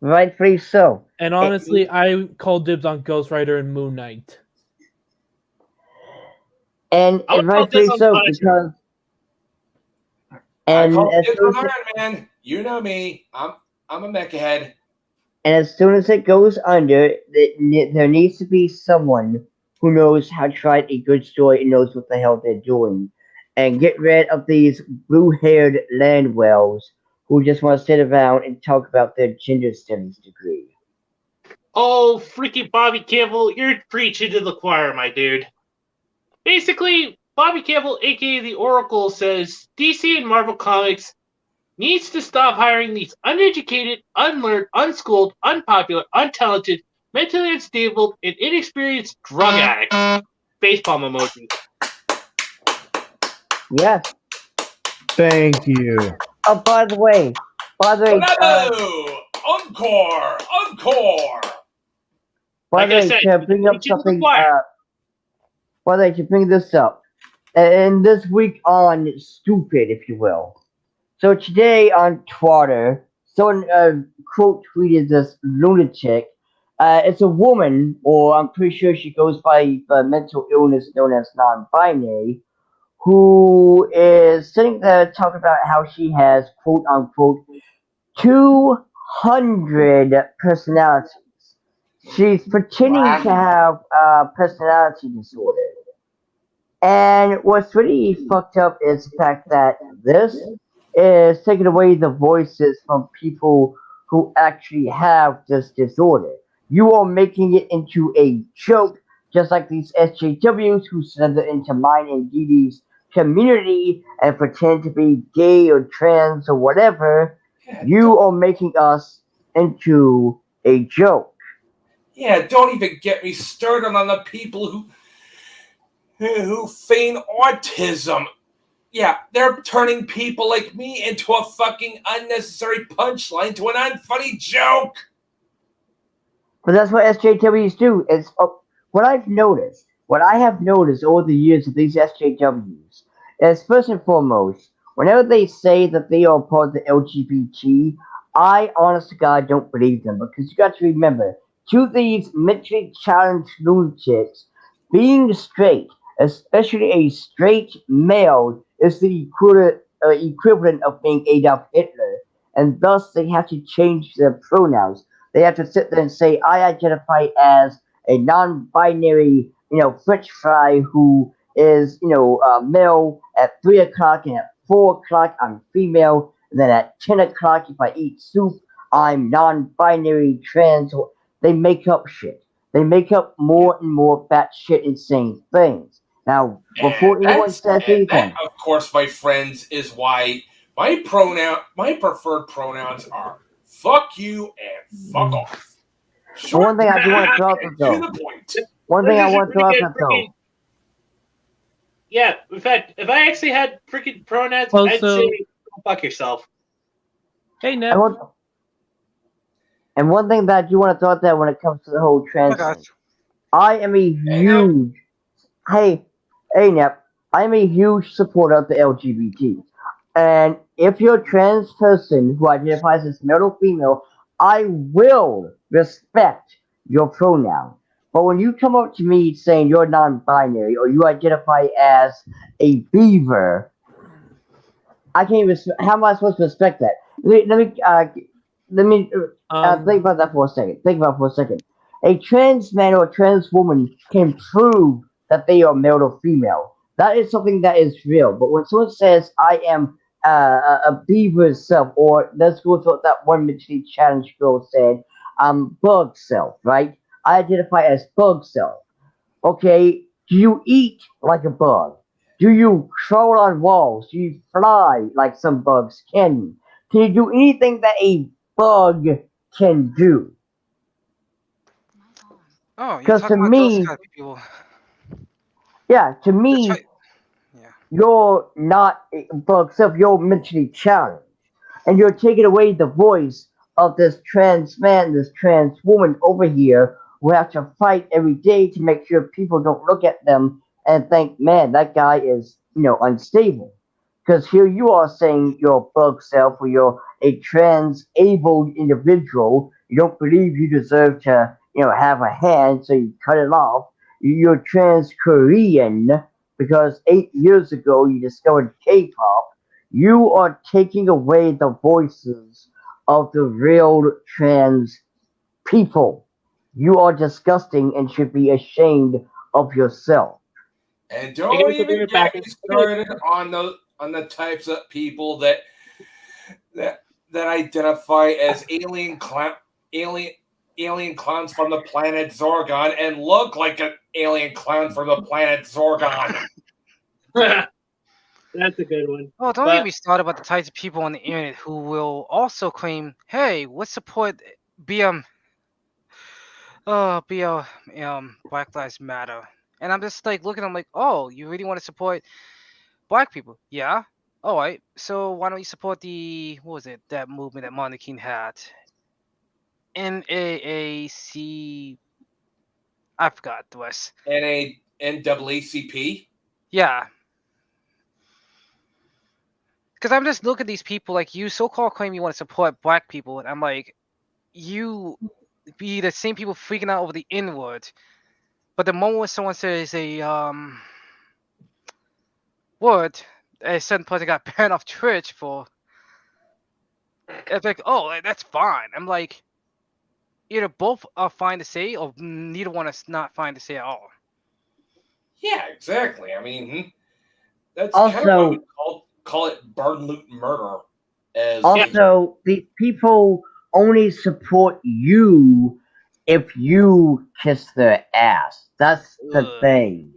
S4: Rightfully so.
S3: And honestly, I call dibs on Ghost Rider and Moon Knight.
S4: And rightfully so, because...
S2: And I call dibs on Iron Man. You know me. I'm a mecha head.
S4: And as soon as it goes under, there needs to be someone who knows how to write a good story and knows what the hell they're doing. And get rid of these blue-haired landwells who just want to sit around and talk about their gender studies degree.
S1: Oh, freaking Bobby Campbell, you're preaching to the choir, my dude. Basically, Bobby Campbell, aka the Oracle, says DC and Marvel Comics needs to stop hiring these uneducated, unlearned, unschooled, unpopular, untalented, mentally unstable, and inexperienced drug addicts. Facepalm emoji.
S4: Yes.
S5: Thank you.
S4: Oh, by the way,
S2: Bravo! Encore!
S4: By the way, to bring up something, by the way, to bring this up, and this week on Stupid, if you will. So today on Twitter, someone quote tweeted this lunatic. It's a woman, or I'm pretty sure she goes by the mental illness known as non-binary, who is sitting there talking about how she has quote unquote 200 personalities. She's pretending to have personality disorder. And what's really fucked up is the fact that this is taking away the voices from people who actually have this disorder. You are making it into a joke, just like these SJWs who slither into mine and Didi's community and pretend to be gay or trans or whatever. You are making us into a joke.
S2: Yeah, don't even get me started on the people who feign autism. Yeah, they're turning people like me into a fucking unnecessary punchline to an unfunny joke.
S4: But that's what SJWs do. It's what I have noticed over the years of these SJWs is, first and foremost, whenever they say that they are part of the LGBT, I honest to God don't believe them, because you got to remember, to these mentally challenged lunatics, being straight, especially a straight male, is the equivalent of being Adolf Hitler, and thus they have to change their pronouns. They have to sit there and say, I identify as a non-binary, French fry who is, male at 3 o'clock, and at 4 o'clock I'm female, and then at 10 o'clock if I eat soup, I'm non-binary trans. They make up shit. They make up more and more batshit insane things. Now, before anyone says anything...
S2: That, of course, my friends, is why My preferred pronouns are fuck you and fuck off.
S4: Short, one thing I do want to throw out
S2: to the point.
S4: One thing I want to throw out though.
S1: Yeah, in fact, if I actually had freaking pronouns, I'd say go fuck yourself.
S3: Hey, Nep.
S4: And one thing that you want to throw out there when it comes to the whole trans thing, I am a huge Hey, Nep, I'm a huge supporter of the LGBT. And if you're a trans person who identifies as male or female, I will respect your pronoun. But when you come up to me saying you're non-binary or you identify as a beaver, I can't even. How am I supposed to respect that? Let me think about that for a second. A trans man or a trans woman can prove that they are male or female. That is something that is real. But when someone says I am a beaver self, or let's go with what that one mentally challenged girl said, bug self, right? I identify as bug self. Okay, do you eat like a bug? Do you crawl on walls? Do you fly like some bugs can? Can you do anything that a bug can do?
S6: Oh, you're talking about those kind of people.
S4: Yeah, to me, you're not a bug self. You're mentally challenged, and you're taking away the voice of this trans man, this trans woman over here who have to fight every day to make sure people don't look at them and think, man, that guy is, unstable. Because here you are saying you're a bug self or you're a trans-abled individual. You don't believe you deserve to, have a hand, so you cut it off. You're trans-Korean because 8 years ago you discovered K-pop. You are taking away the voices of the real trans people. You are disgusting and should be ashamed of yourself.
S2: And don't even get me started on the types of people that identify as alien clowns from the planet Zorgon and look like an alien clown from the planet Zorgon.
S1: That's a good one.
S6: Oh, don't get me started about the types of people on the internet who will also claim, "Hey, let's support Black Lives Matter," and I'm just like looking at them like, "Oh, you really want to support black people? Yeah, all right. So why don't you support that movement that Martin Luther King had? NAAC. I forgot the rest.
S2: NAACP.
S6: Yeah." Because I'm just looking at these people like you so-called claim you want to support black people, and I'm like, you be the same people freaking out over the N-word, but the moment when someone says a word, a certain person got banned off Twitch for, it's like, oh, that's fine. I'm like, either both are fine to say, or neither one is not fine to say at all.
S2: Yeah, exactly. I mean, that's
S4: also,
S2: kind of what we call it burn, loot, murder.
S4: The people only support you if you kiss their ass. That's the thing.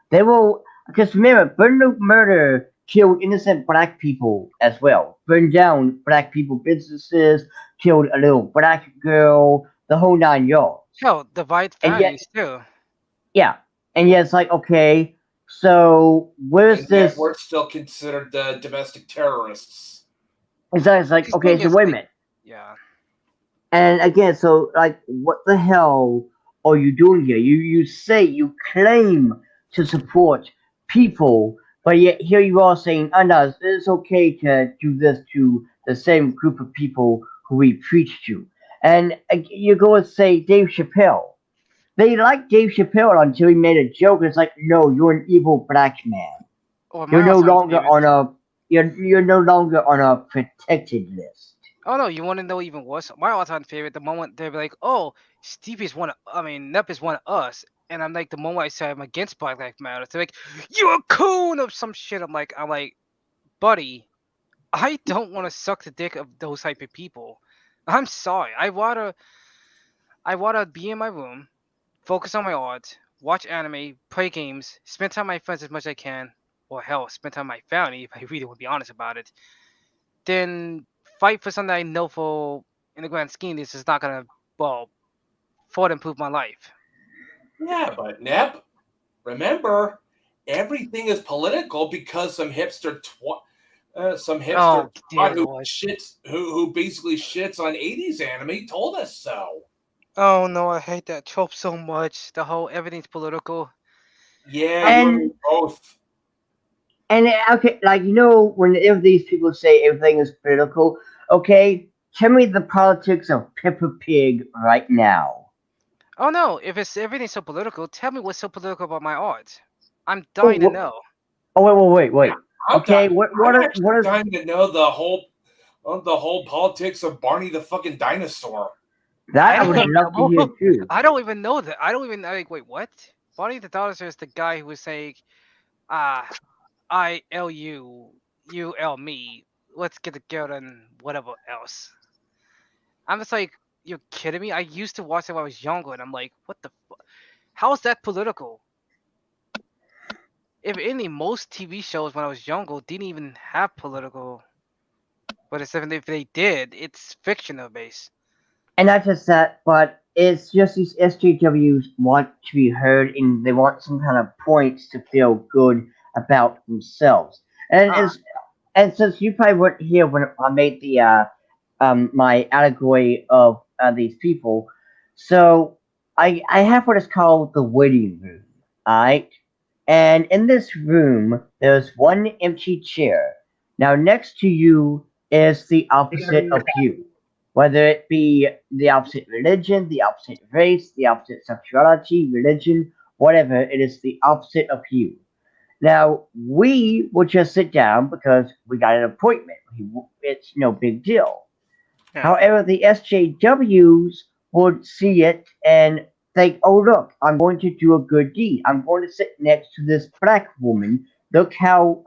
S4: They will, because remember, burn, loot, murder killed innocent black people as well. Burned down black people businesses, killed a little black girl, the whole 9 yards.
S6: Hell, divide families too.
S4: Yeah, and yet it's like, okay, so where's this?
S2: We're still considered domestic terrorists.
S4: Exactly. It's like, okay, so wait a minute.
S6: Yeah.
S4: And again, so like, what the hell are you doing here? You claim to support people, but yet here you are saying, oh no, it's okay to do this to the same group of people who we preach to. And you go and say Dave Chappelle. They liked Dave Chappelle until he made a joke. It's like, no, you're an evil black man. You're no longer on a protected list.
S6: Oh no, you want to know even worse? My all-time favorite, the moment they're like, "Oh, Nep is one of us," and I'm like, the moment I say I'm against Black Lives Matter, they're like, "You're a coon" or some shit. I'm like, buddy, I don't want to suck the dick of those type of people. I'm sorry. I wanna be in my room, focus on my art, watch anime, play games, spend time with my friends as much as I can, or hell, spend time with my family if I really want to be honest about it. then fight for something I know for in the grand scheme this is not gonna further improve my life.
S2: Yeah, but Nep, remember, everything is political because some hipster
S6: Oh dear
S2: who
S6: lord.
S2: who basically shits on 80s anime told us so.
S6: Oh no, I hate that trope so much. The whole everything's political.
S2: Yeah, you and
S4: And
S2: me both.
S4: and okay, like whenever these people say everything is political, okay, tell me the politics of Peppa Pig right now.
S6: Oh no, if it's everything's so political, tell me what's so political about my art. I'm
S4: Oh,
S6: dying to know.
S4: wait. Okay,
S2: I'm
S4: what
S2: actually
S4: is
S2: dying to know the whole politics of Barney the fucking dinosaur.
S4: that?
S6: I
S4: I
S6: don't
S4: would
S6: even
S4: love to hear
S6: know.
S4: too.
S6: I don't even know that. I don't even like. Wait, what? Bonnie the Dinosaur is the guy who was saying, "Ah, I L you, you L me. Let's get together and whatever else." I'm just like, you're kidding me? I used to watch it when I was younger, and I'm like, what the? How is that political? If any, most TV shows when I was younger didn't even have political. But it's even if they did, it's fictional based.
S4: And not just that, but it's just these SJWs want to be heard and they want some kind of points to feel good about themselves. And
S6: Ah,
S4: it's and since you probably weren't here when I made the my allegory of these people, so I have what is called the waiting room. Alright? And in this room there's one empty chair. Now next to you is the opposite of you. Whether it be the opposite religion, the opposite race, the opposite sexuality, religion, whatever, it is the opposite of you. Now, we will just sit down because we got an appointment. It's no big deal.
S6: yeah.
S4: However, the SJWs would see it and think, oh, look, I'm going to do a good deed. I'm going to sit next to this black woman. Look how,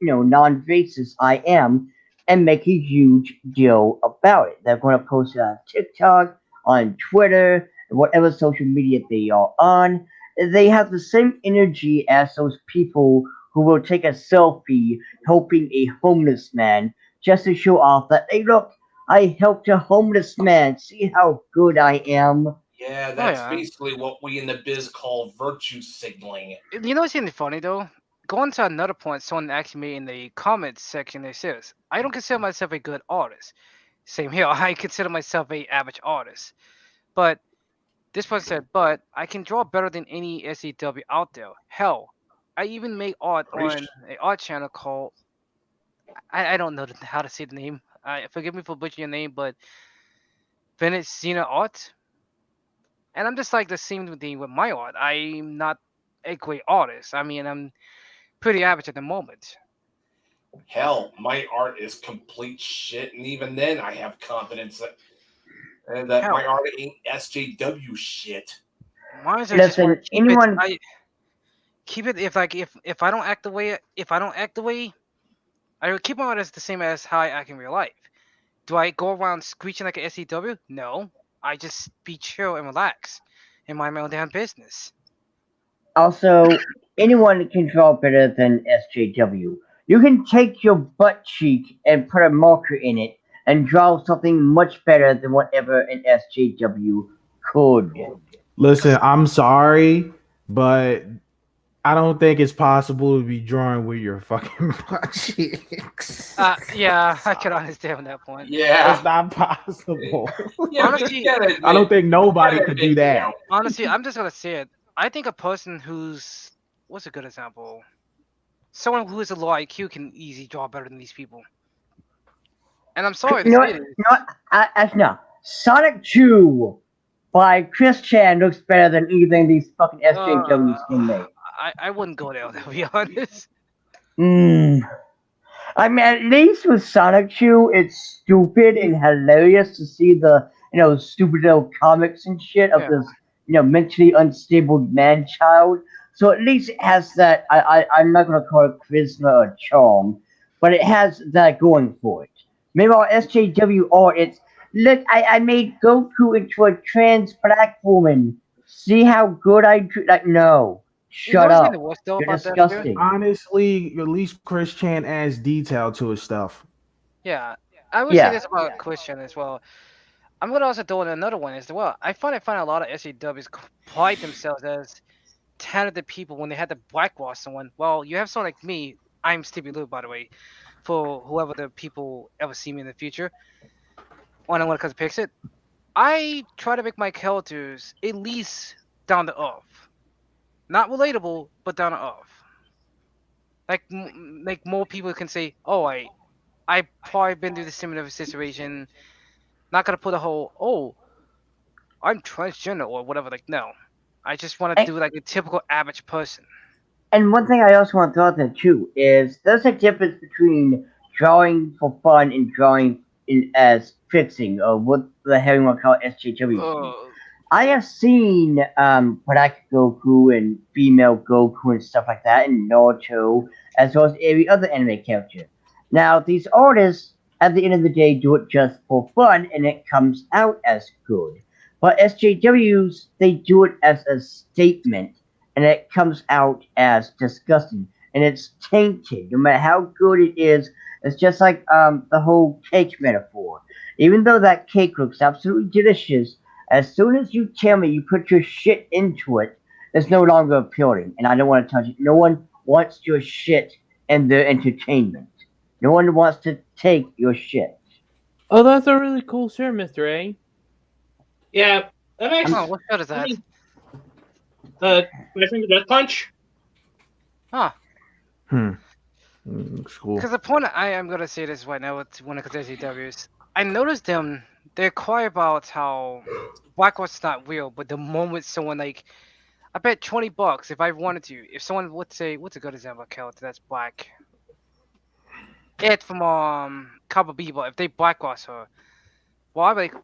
S4: non racist I am, and make a huge deal about it. They're going to post it on TikTok, on Twitter, whatever social media they are on. They have the same energy as those people who will take a selfie helping a homeless man just to show off that, hey, look, I helped a homeless man. See how good I am.
S2: Yeah,
S6: Oh
S2: that's
S6: yeah.
S2: basically what we in the biz call virtue signaling.
S6: You know what's even funny though? Going to another point, someone asked me in the comments section. They says, "I don't consider myself a good artist." Same here. I consider myself a average artist. But this person said, "But I can draw better than any SEW out there. Hell, I even make art on a art channel called I don't know how to say the name. Forgive me for butchering your name, but Venezia Art." And I'm just like the same thing with my art. I'm not a great artist. I mean, I'm pretty average at the moment.
S2: Hell, my art is complete shit, and even then I have confidence that my
S6: Hell,
S2: art ain't SJW shit.
S6: mine I just want
S4: Listen,
S6: to keep it.
S4: anyone.
S6: I keep it if I don't act the way I will keep my art as the same as how I act in real life. Do I go around screeching like an SEW? No, I just be chill and relax and mind my own damn business.
S4: Also, anyone can draw better than SJW. You can take your butt cheek and put a marker in it and draw something much better than whatever an SJW could.
S5: Listen, I'm sorry, but I don't think it's possible to be drawing with your fucking butt cheeks.
S6: Yeah, I can understand that point.
S2: Yeah.
S5: It's not possible.
S2: Yeah,
S6: Honestly,
S5: I don't think nobody could do that.
S6: Honestly, I'm just gonna say it. I think a person who's what's a good example? Someone who is a low IQ can easily draw better than these people. And I'm sorry to
S4: You know
S6: say
S4: what?
S6: this.
S4: You know what? Actually, no. Sonic 2 by Chris Chan looks better than anything these fucking
S6: Uh,
S4: SJWs can make.
S6: I wouldn't go there to be honest.
S4: Hmm. I mean, at least with Sonic 2, it's stupid and hilarious to see the, stupid little comics and shit of
S6: Yeah.
S4: this, mentally unstable man child. So at least it has that, I'm not going to call it charisma or charm, but it has that going for it. Meanwhile, SJWR, it's, look, I made Goku into a trans black woman. See how good I drew? Like, no.
S6: You know
S4: Shut
S6: what's even
S4: up.
S6: worse though
S4: You're
S6: about that too?
S4: disgusting.
S5: Honestly, at least Chris Chan adds detail to his stuff.
S6: Yeah, I would say
S4: Yeah.
S6: this about Christian as well. I'm gonna also throw in another one as well. I find a lot of SJWs pride themselves as talented people when they had to blackwash someone. Well, you have someone like me. I'm Stevie Lou, by the way, for whoever the people ever see me in the future. When it comes to Pixit, I try to make my characters at least down to earth, not relatable, but down to earth. Like more people can say, "Oh, I probably been through the similar situation." Not gonna put a whole, "Oh, I'm transgender" or whatever. Like, no, I just want to
S4: And,
S6: do like a typical average person.
S4: and one thing I also want to throw out there too is there's a difference between drawing for fun and drawing in as fixing, or what the hell you want to call SJWs.
S6: Uh,
S4: I have seen Black Goku and female Goku and stuff like that in Naruto, as well as every other anime character. Now, these artists, at the end of the day, do it just for fun, and it comes out as good. But SJWs, they do it as a statement, and it comes out as disgusting, and it's tainted. No matter how good it is, it's just like the whole cake metaphor. Even though that cake looks absolutely delicious, as soon as you tell me you put your shit into it, it's no longer appealing, and I don't want to touch it. No one wants your shit in their entertainment. No one wants to take your shit.
S3: Oh, that's a really cool shirt, Mr. A.
S1: Yeah, that makes.
S6: oh, what show is
S1: I
S6: that?
S1: mean, my finger death punch.
S6: Huh?
S5: Looks cool.
S6: Because the point I am gonna say this right now when it comes to SJWs, I noticed them. They're quiet about how Blackwater's not real, but the moment someone like, I bet $20 if I wanted to. If someone would say, what's a good example of character that's black? Ed from Cowboy Bebop. If they blackwash her, well, I'd be like,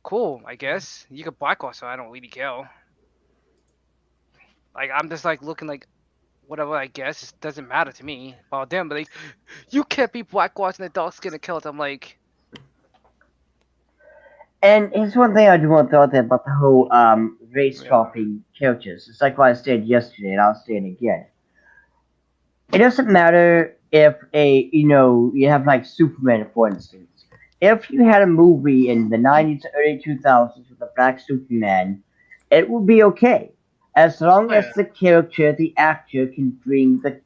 S6: cool. I guess you could blackwash her. I don't really care. Like I'm just like looking like whatever. I guess it doesn't matter to me about them. But like, you can't be blackwashing a dark skinned character. I'm like,
S4: And here's one thing I do want to throw out there about the whole race
S6: Yeah.
S4: swapping characters. It's like what I said yesterday, and I'll say it again. It doesn't matter if you have like Superman, for instance. If you had a movie in the 90s to early 2000s with a black Superman, it would be okay. As long as the character, the actor, can bring the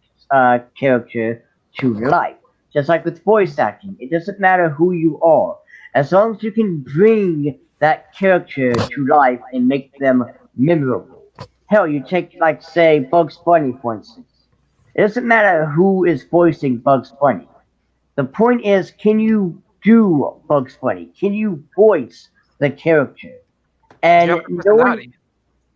S4: character to life. Just like with voice acting, it doesn't matter who you are. As long as you can bring that character to life and make them memorable. Hell, you take, like, say, Bugs Bunny, for instance. It doesn't matter who is voicing Bugs Bunny. The point is, can you do Bugs Bunny? Can you voice the character?
S6: you have
S4: And
S6: a
S4: no one,
S6: personality.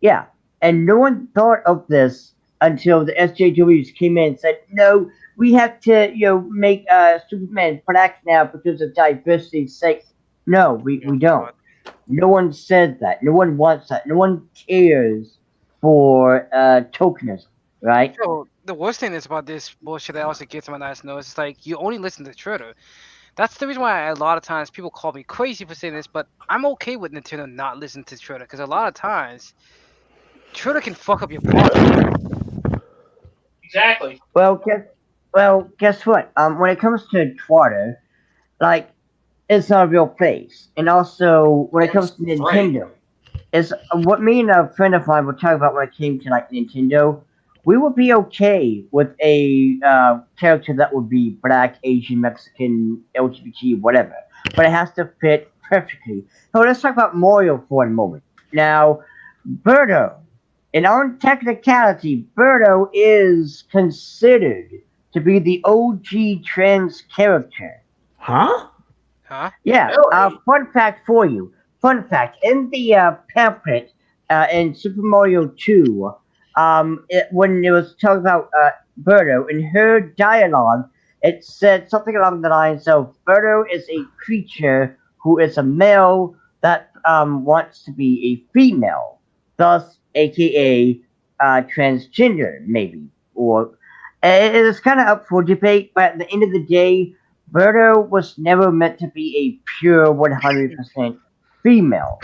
S4: yeah, and no one thought of this until the SJWs came in and said, no, we have to, make Superman black now because of diversity's sake. No, we don't. No one said that. No one wants that. No one cares for tokenism, right?
S6: So the worst thing is about this bullshit that also gets on my last nose. It's like you only listen to Twitter. That's the reason why a lot of times people call me crazy for saying this, but I'm okay with Nintendo not listening to Twitter because a lot of times Twitter can fuck up your podcast.
S1: Exactly.
S4: Well, guess what? When it comes to Twitter, like, it's not a real place. And also, when it comes to Nintendo, it's what me and a friend of mine were talking about when it came to like Nintendo. We would be okay with a character that would be black, Asian, Mexican, LGBT, whatever, but it has to fit perfectly. So let's talk about Mario for a moment. Now, Birdo, in our technicality, Birdo is considered to be the OG trans character.
S5: Huh?
S6: Huh?
S4: Yeah,
S1: Really?
S4: fun fact for you. Fun fact, in the pamphlet in Super Mario 2, when it was talking about Birdo, in her dialogue, it said something along the lines of, Birdo is a creature who is a male that wants to be a female, thus, aka transgender, maybe. Or it is kind of up for debate, but at the end of the day, Birdo was never meant to be a pure 100% female.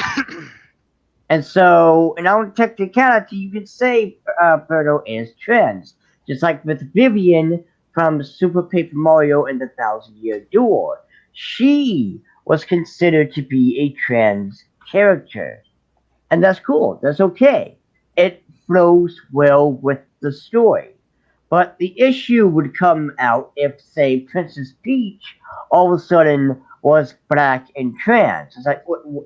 S4: And so, in our technicality, you could say Birdo is trans. Just like with Vivian from Super Paper Mario and the Thousand Year Door. she was considered to be a trans character. And that's cool. That's okay. It flows well with the story. But the issue would come out if, say, Princess Peach all of a sudden was black and trans. It's like,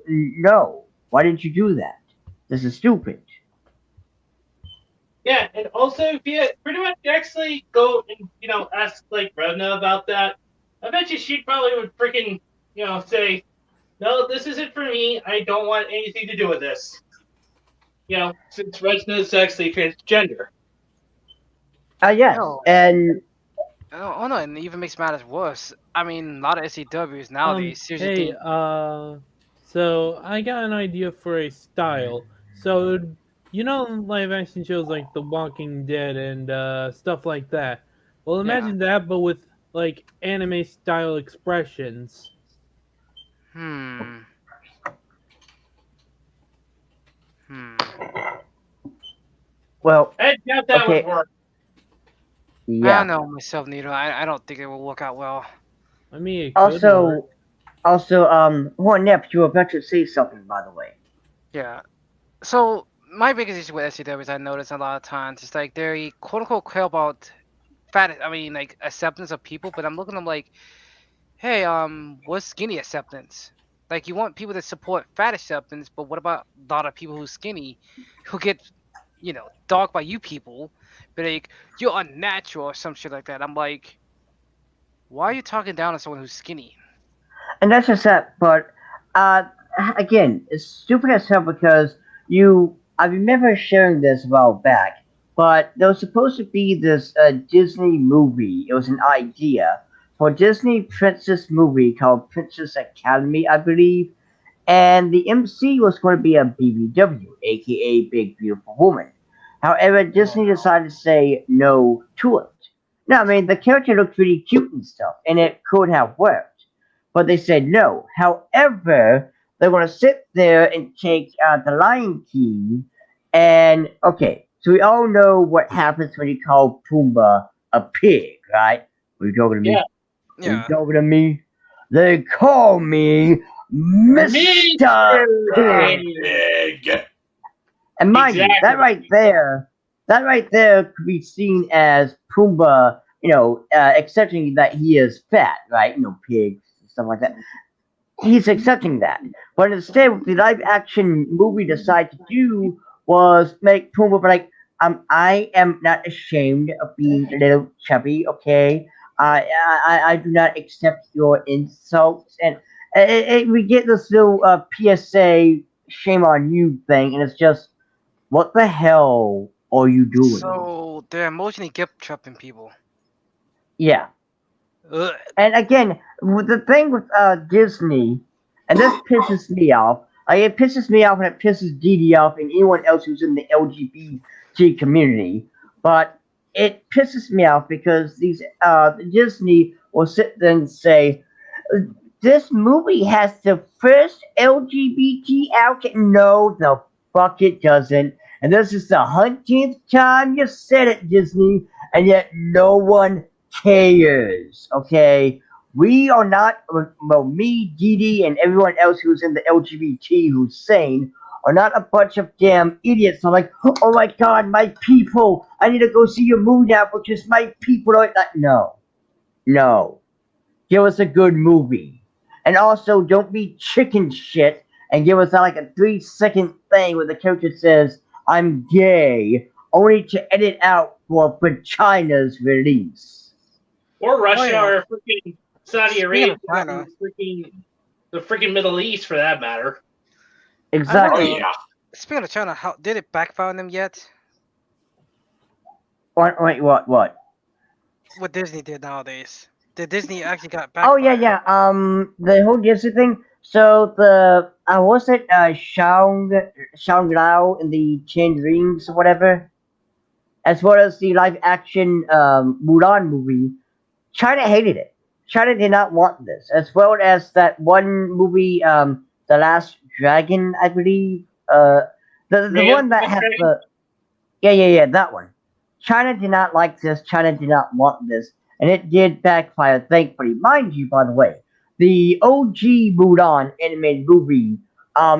S4: no. Why didn't you do that? This is stupid.
S1: Yeah, and also if you pretty much actually go and ask like Revna about that, I bet you she probably would freaking say, no, this isn't for me. I don't want anything to do with this. Since Revna is actually transgender.
S4: Yes,
S6: No.
S4: and
S6: Oh no, and it even makes matters worse. I mean, a lot of SJWs nowadays seriously
S3: Hey,
S6: think.
S3: so I got an idea for a style. So, live action shows like The Walking Dead and stuff like that. Well, imagine that, but with like anime style expressions.
S6: Hmm. Hmm.
S4: well,
S1: I doubt that
S4: okay,
S1: would work.
S6: I
S4: yeah.
S6: don't know myself, Needle. I don't think it will work out well.
S3: I mean, it could work.
S4: Also, Hornep, you were about to say something, by the way.
S6: Yeah. So my biggest issue with SJWs, I notice a lot of times, it's like they quote unquote care about like acceptance of people, but I'm looking at them like, hey, what's skinny acceptance? Like you want people to support fat acceptance, but what about a lot of people who's skinny, who get, dogged by you people, but like you're unnatural or some shit like that. I'm like, why are you talking down on someone who's skinny?
S4: And that's just that, but, uh, again, it's stupid as hell because I remember sharing this a while back, but there was supposed to be this Disney movie. It was an idea for a Disney princess movie called Princess Academy, I believe, and the MC was going to be a BBW, aka Big Beautiful Woman. However, Disney decided to say no to it. Now, I mean, the character looked really cute and stuff, and it could have worked, but they said no. However, they're going to sit there and take the Lion King, and okay, so we all know what happens when you call Pumbaa a pig, right? Are you talking to me?
S1: Yeah.
S4: Are you
S6: Yeah.
S4: talking to me? They call me Mr. Pig.
S2: Big.
S4: And mind you, that right there could be seen as Pumbaa, accepting that he is fat, right? Pigs, stuff like that. He's accepting that. But instead, what the live action movie decided to do was make Pumbaa be like, I am not ashamed of being a little chubby, okay? I do not accept your insults. And we get this little PSA shame on you thing, and it's just, what the hell are you doing?
S6: So they're emotionally guilt tripping people.
S4: Yeah.
S6: Ugh.
S4: And again, the thing with Disney, and this pisses me off. Like, it pisses me off, and it pisses Dee Dee off, and anyone else who's in the LGBT community. But it pisses me off because Disney will sit there and say, this movie has the first LGBT outcast. No, the fuck it doesn't. And this is the 100th time you said it, Disney, and yet no one cares. Okay, we are not. Well, me, Dee Dee, and everyone else who's in the LGBT who's sane are not a bunch of damn idiots. I'm like, oh my god, my people! I need to go see your movie now because my people are like, no, no. Give us a good movie, and also don't be chicken shit and give us like a 3-second thing where the character says, I'm gay, only to edit out for China's release.
S1: Or Russia,
S6: yeah.
S1: or freaking Saudi
S6: Speaking
S1: Arabia,
S6: of China.
S1: or the freaking Middle East, for that matter.
S4: Exactly.
S2: Oh yeah.
S6: Speaking of China, how did it backfire on them yet?
S4: Wait, what?
S6: What Disney did nowadays? Did Disney actually got
S4: Oh
S6: backfired?
S4: yeah. The whole Disney thing. So the was it Shang Lao in the Ten Rings or whatever, as well as the live action Mulan movie. China hated it. China did not want this, as well as that one movie, The Last Dragon, I believe. The one that had the yeah, that one. China did not like this. China did not want this, and it did backfire. Thankfully, mind you, by the way, the OG Mulan animated movie,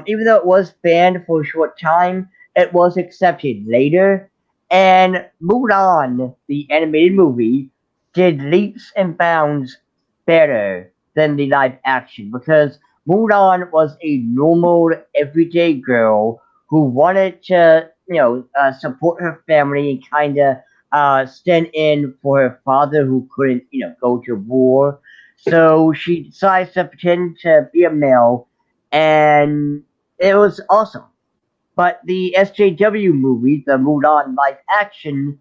S4: even though it was banned for a short time, it was accepted later. And Mulan, the animated movie, did leaps and bounds better than the live action because Mulan was a normal, everyday girl who wanted to, support her family and kind of stand in for her father who couldn't, go to war. So she decides to pretend to be a male, and it was awesome. But the SJW movie, the Mulan live action,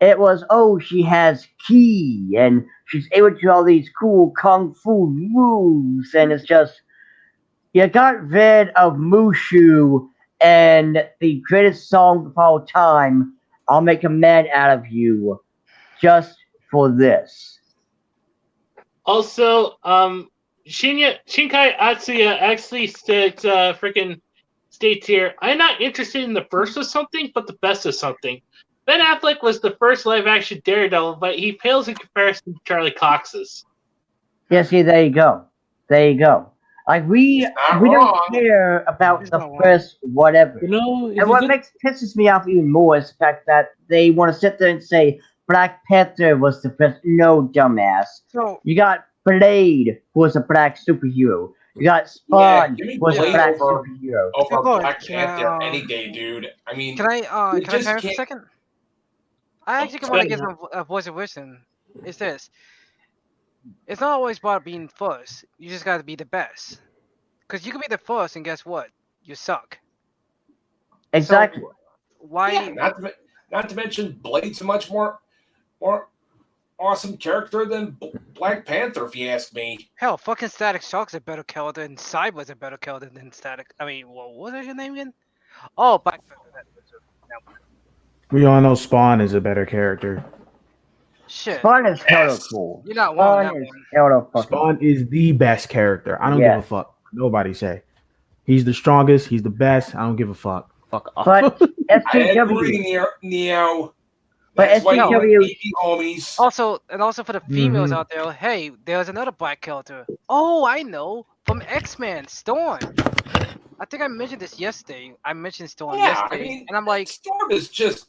S4: it was, oh, she has ki and she's able to do all these cool kung fu moves, and it's just, you got rid of Mushu and the greatest song of all time, I'll Make a Man Out of You, just for this.
S1: Also, Shinkai Atsuya actually states here, I'm not interested in the first of something, but the best of something. Ben Affleck was the first live-action Daredevil, but he pales in comparison to Charlie Cox's.
S4: Yeah, see, there you go. There you go. Like, we don't care about the first whatever. And what pisses me off even more is the fact that they want to sit there and say Black Panther was the first. No, dumbass.
S6: So,
S4: you got Blade, who was a black superhero. You got Spawn, who was a black superhero.
S2: Over Black Panther any day, dude. I mean,
S6: can I chime in for a second? I actually want to get a voice of wisdom. It's this. It's not always about being first. You just got to be the best. Because you can be the first, and guess what? You suck.
S4: Exactly.
S6: So, why?
S2: Yeah, not to mention Blade's a much more awesome character than Black Panther, if you ask me.
S6: Hell, fucking Static Shock's a better character, and Cyber's a better character than Static. I mean, what was your name again? Oh, Black Panther.
S5: We all know Spawn is a better character.
S6: Shit.
S4: Spawn is hella cool.
S6: You're not one.
S5: Spawn is the best character. I don't give a fuck. Nobody say. He's the strongest. He's the best. I don't give a fuck. Fuck off.
S4: But SJW.
S2: I agree, Neo.
S4: But SJW.
S2: Homies.
S6: Also for the females out there, hey, there's another black character. Oh, I know. From X-Men, Storm. I think I mentioned this yesterday. I mentioned Storm yesterday. And I'm like,
S2: Storm is just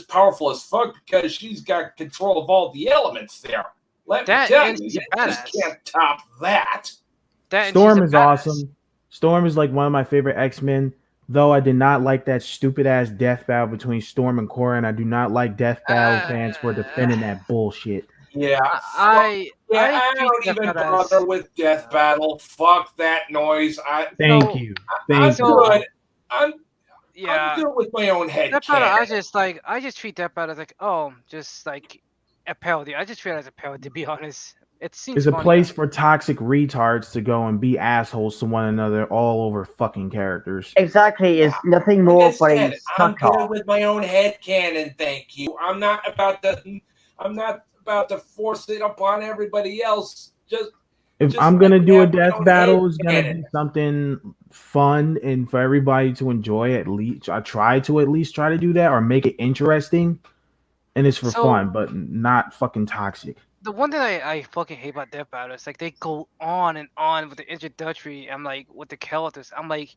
S2: powerful as fuck because she's got control of all the elements there. Let me tell you, you just can't top that.
S5: Storm is awesome. Storm is like one of my favorite X-Men, though I did not like that stupid ass death battle between Storm and Cora, and I do not like Death Battle fans for defending that bullshit.
S2: Yeah, I don't even bother with Death Battle. Fuck that noise.
S5: Thank you.
S2: I'm good. I'm good with my own head.
S6: Death Battle, I just treat Death Battle as like, oh, just like a parody. I just treat it as a parody, to be honest. It seems
S5: it's a place for toxic retards to go and be assholes to one another all over fucking characters.
S4: Exactly, it's nothing more but a
S2: I'm good with my own headcanon, thank you. I'm not about to force it upon everybody else.
S5: If I'm gonna do a death battle, it's gonna be something fun and for everybody to enjoy. At least I try to do that or make it interesting, and it's for fun, but not fucking toxic.
S6: The one thing I fucking hate about Death Battle is like they go on and on with the introductory. I'm like, with the characters, I'm like,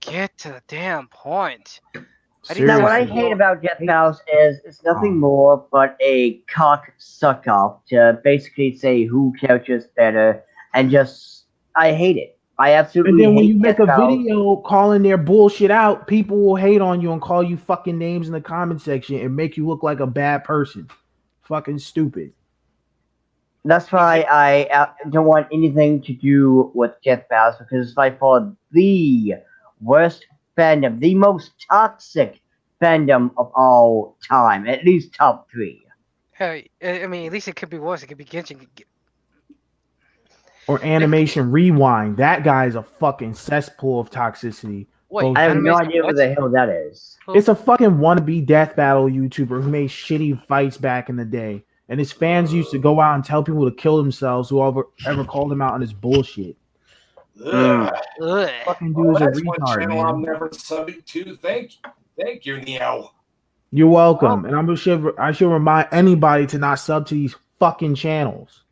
S6: get to the damn point.
S4: Now, what I hate about Death Battles is it's nothing more but a cock suck off to basically say who characters better, and I hate it. I absolutely hate it. And then when you make a video
S5: calling their bullshit out, people will hate on you and call you fucking names in the comment section and make you look like a bad person. Fucking stupid.
S4: That's why I don't want anything to do with Death Battles, because it's by far the worst fandom, the most toxic fandom of all time, at least top 3.
S6: Hey, I mean, at least it could be worse. It could be Genshin.
S5: Or Animation Rewind. That guy is a fucking cesspool of toxicity.
S6: Wait,
S4: I have no idea what the hell that is.
S5: It's a fucking wannabe death battle YouTuber who made shitty fights back in the day. And his fans used to go out and tell people to kill themselves, whoever ever called him out on his bullshit. Fucking dude is a retard, man.
S2: I'm never subject to. Thank you, Neo.
S5: You're welcome. And I should remind anybody to not sub to these fucking channels.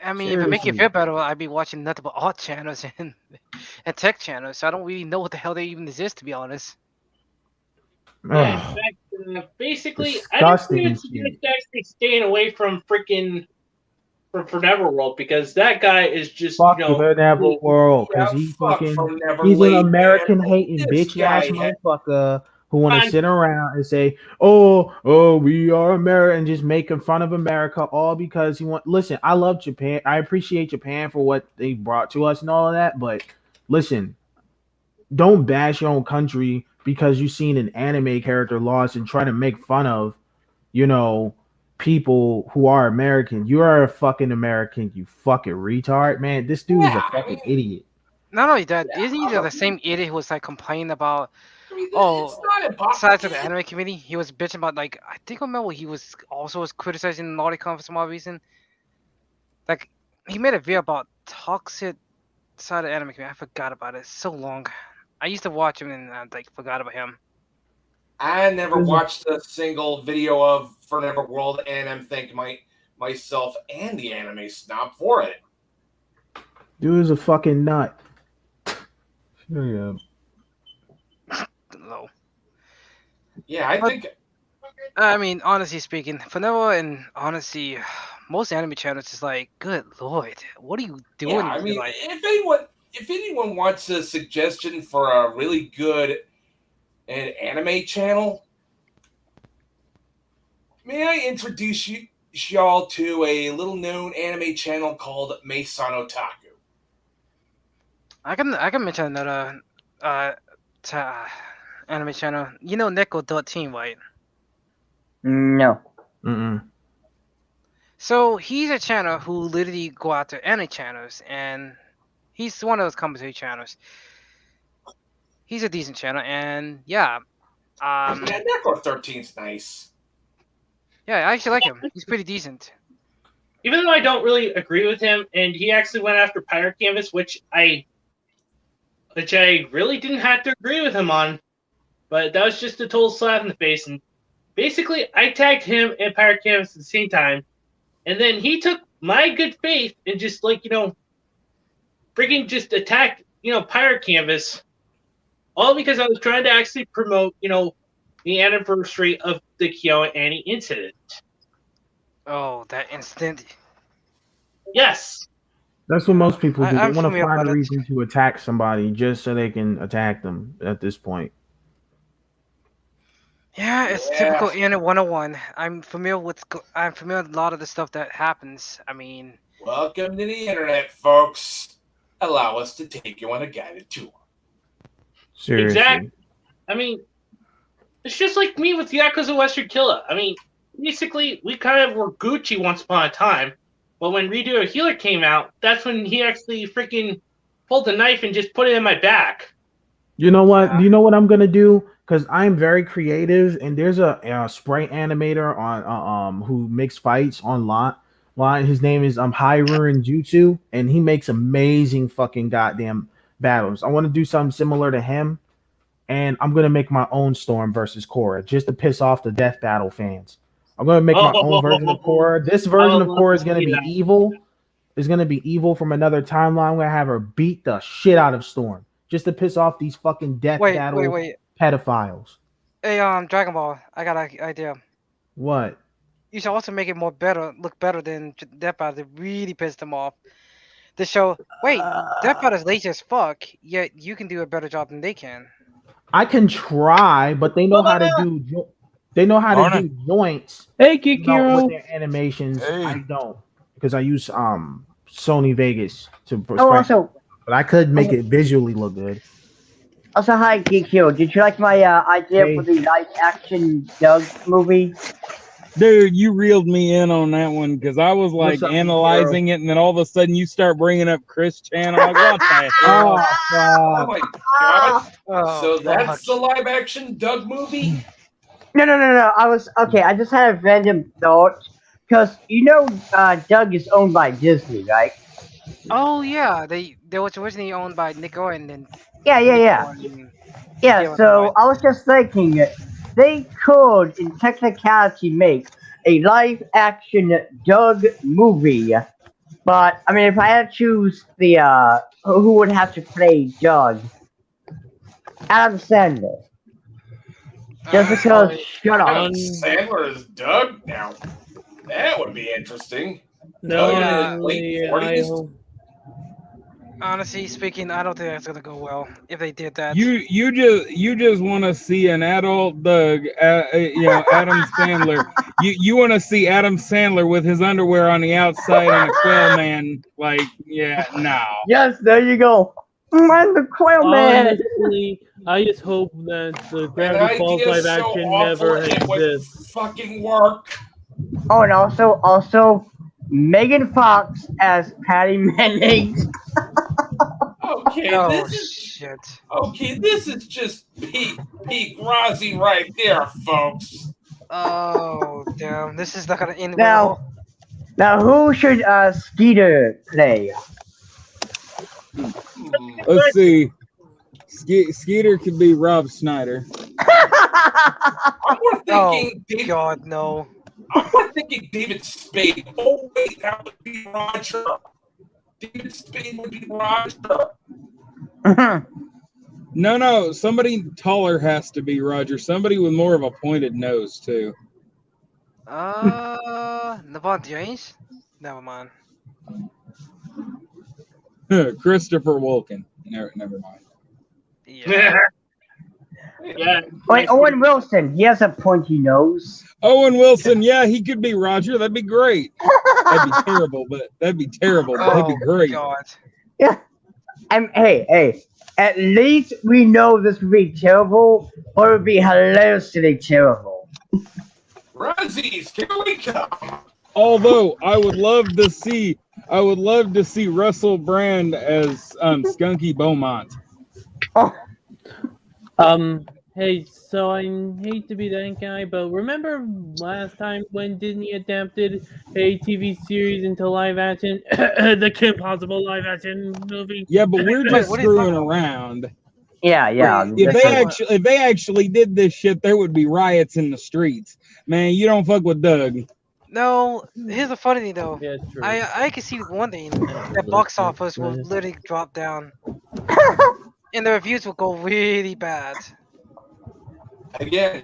S6: I mean, if it make you feel better, I'd be watching nothing but art channels and tech channels. So I don't really know what the hell they even exist, to be honest.
S1: Yeah, in fact, basically, I don't
S5: Disgusting
S1: even suggest actually staying away from freaking from Neverworld because that guy is just
S5: Fuck the Neverworld, because
S2: Yeah,
S5: he
S2: fuck
S5: fucking
S2: for Never
S5: he's an
S2: Late,
S5: American
S2: man.
S5: hating
S2: This
S5: bitch ass
S2: guy had-
S5: motherfucker who want to
S1: Fine.
S5: sit around and say, "Oh, we are America," and just making fun of America all because he want. Listen, I love Japan. I appreciate Japan for what they brought to us and all of that, but listen, don't bash your own country because you've seen an anime character lost and try to make fun of, you know, people who are American. You are a fucking American, you fucking retard, man. This dude is a fucking idiot.
S6: Not only that, isn't he the same idiot who was like complaining about
S2: it's not impossible.
S6: besides the anime community, he was bitching about like I think I remember he was also criticizing Naughtycon for some odd reason. Like he made a video about toxic side of anime community. I forgot about it. It's so long. I used to watch him and I like forgot about him.
S2: I never watched a single video of For Neverworld, and I'm thanking myself and the anime snob for it.
S5: Dude is a fucking nut. Yeah.
S6: No.
S2: Yeah, I think.
S6: I mean, honestly speaking, Vanilla and honestly, most anime channels is like, good lord, what are you doing?
S2: Yeah, I mean,
S6: like,
S2: if anyone wants a suggestion for a really good anime channel, may I introduce y'all to a little known anime channel called Meisan Otaku.
S6: I can mention another anime channel. You know Neko.team, right?
S4: No.
S5: Mm-mm.
S6: So he's a channel who literally go after anime channels, and he's one of those commentary channels. He's a decent channel, and yeah,
S2: Yeah, Necro 13's nice.
S6: yeah, I actually like him. He's pretty decent.
S1: Even though I don't really agree with him, and he actually went after Pirate Canvas, which I really didn't have to agree with him on, but that was just a total slap in the face. And basically, I tagged him and Pirate Canvas at the same time, and then he took my good faith and just freaking just attacked Pirate Canvas, all because I was trying to actually promote the anniversary of the Kyo Annie incident.
S6: Oh, that incident.
S1: Yes.
S5: That's what most people do. They
S6: I'm
S5: want to
S6: familiar
S5: find a
S6: about it.
S5: reason to attack somebody just so they can attack them at this point.
S6: Yeah, it's typical Internet 101. I'm familiar with a lot of the stuff that happens. I mean,
S2: welcome to the internet, folks. Allow us to take you on a guided tour.
S5: Seriously.
S1: Exactly. I mean, it's just like me with Yakuza Western Killer. I mean, basically, we kind of were Gucci once upon a time, but when Redo a Healer came out, that's when he actually freaking pulled the knife and just put it in my back.
S5: You know what? Yeah. You know what I'm gonna do? Because I'm very creative, and there's a spray animator on who makes fights online. His name is Hyrule Jutsu, and he makes amazing fucking goddamn battles. I want to do something similar to him, and I'm gonna make my own Storm versus Korra just to piss off the Death Battle fans. I'm gonna make my own version of Korra. This version of Korra is gonna be evil. Is gonna be evil from another timeline. I'm gonna have her beat the shit out of Storm just to piss off these fucking Death Battle pedophiles.
S6: Hey, Dragon Ball, I got an idea.
S5: What?
S6: You should also make it look better than Death Battle. It really pissed them off. The show, Death Battle is lazy as fuck, yet you can do a better job than they can.
S5: I can try, but they know how to do. They know how to do joints.
S3: Hey, Kikiro.
S5: With their animations, I don't, because I use Sony Vegas to.
S4: Also,
S5: but I could make it visually look good.
S4: Also, hi, Kikyo. Did you like my idea for the live-action Doug movie?
S7: Dude, you reeled me in on that one because I was like analyzing it, and then all of a sudden you start bringing up Chris Chan. I'm like, what the hell?
S2: Oh my god! So that's the live-action Doug movie?
S4: No. I just had a random thought because Doug is owned by Disney, right?
S6: Oh yeah, they was originally owned by Nickelodeon and then.
S4: Yeah, so I was just thinking they could, in technicality, make a live-action Doug movie, But I mean, if I had to choose the who would have to play Doug, Adam Sandler. Just because, shut up.
S2: Adam Sandler is Doug now. That would be interesting.
S3: No,
S2: Doug in his
S3: honestly,
S2: late
S3: I
S2: 40s.
S3: hope.
S6: Honestly speaking, I don't think that's gonna go well if they did that.
S7: You just want to see an adult Doug, Adam Sandler. You want to see Adam Sandler with his underwear on the outside and a quail man. Like, yeah, no.
S4: Yes, there you go. I'm the Quail Man.
S3: Honestly, I just hope that the
S2: That
S3: Gravity Falls
S2: idea is
S3: live
S2: so
S3: action
S2: awful,
S3: never
S2: it would
S3: exists.
S2: fucking work.
S4: Oh, and also Megan Fox as Patty Mayonnaise.
S2: Okay,
S6: Oh
S2: this is
S6: shit!
S2: this is just peak Rozzy right there, folks.
S6: Oh damn! This is not gonna end well.
S4: Now who should Skeeter play?
S7: Let's see. Skeeter could be Rob Schneider.
S2: We're
S6: Oh
S2: thinking
S6: God, no!
S2: we're thinking David Spade. Oh wait, that would be Roger. David Spade would be Roger.
S7: No, somebody taller has to be Roger. Somebody with more of a pointed nose too.
S6: LeBron James? Never mind.
S7: Christopher Walken. Never mind.
S6: Yeah.
S1: Yeah.
S4: Wait, Owen Wilson. He has a pointy nose.
S7: Owen Wilson, yeah, he could be Roger. That'd be great. That'd be terrible, but that'd be great.
S6: God.
S4: Yeah. Hey. At least we know this would be terrible, or it would be hilariously terrible.
S2: Razzies, here we come.
S7: Although I would love to see Russell Brand as Skunky Beaumont.
S4: Oh.
S3: Hey, so I hate to be that guy, but remember last time when Disney adapted a TV series into live action, the Kim Possible live action movie?
S7: Yeah, but we're just screwing around.
S4: Yeah.
S7: If they actually did this shit, there would be riots in the streets. Man, you don't fuck with Doug.
S6: No, here's the funny thing though.
S3: Yeah, true.
S6: I can see one thing. The box office will literally drop down. And the reviews will go really bad.
S2: Again,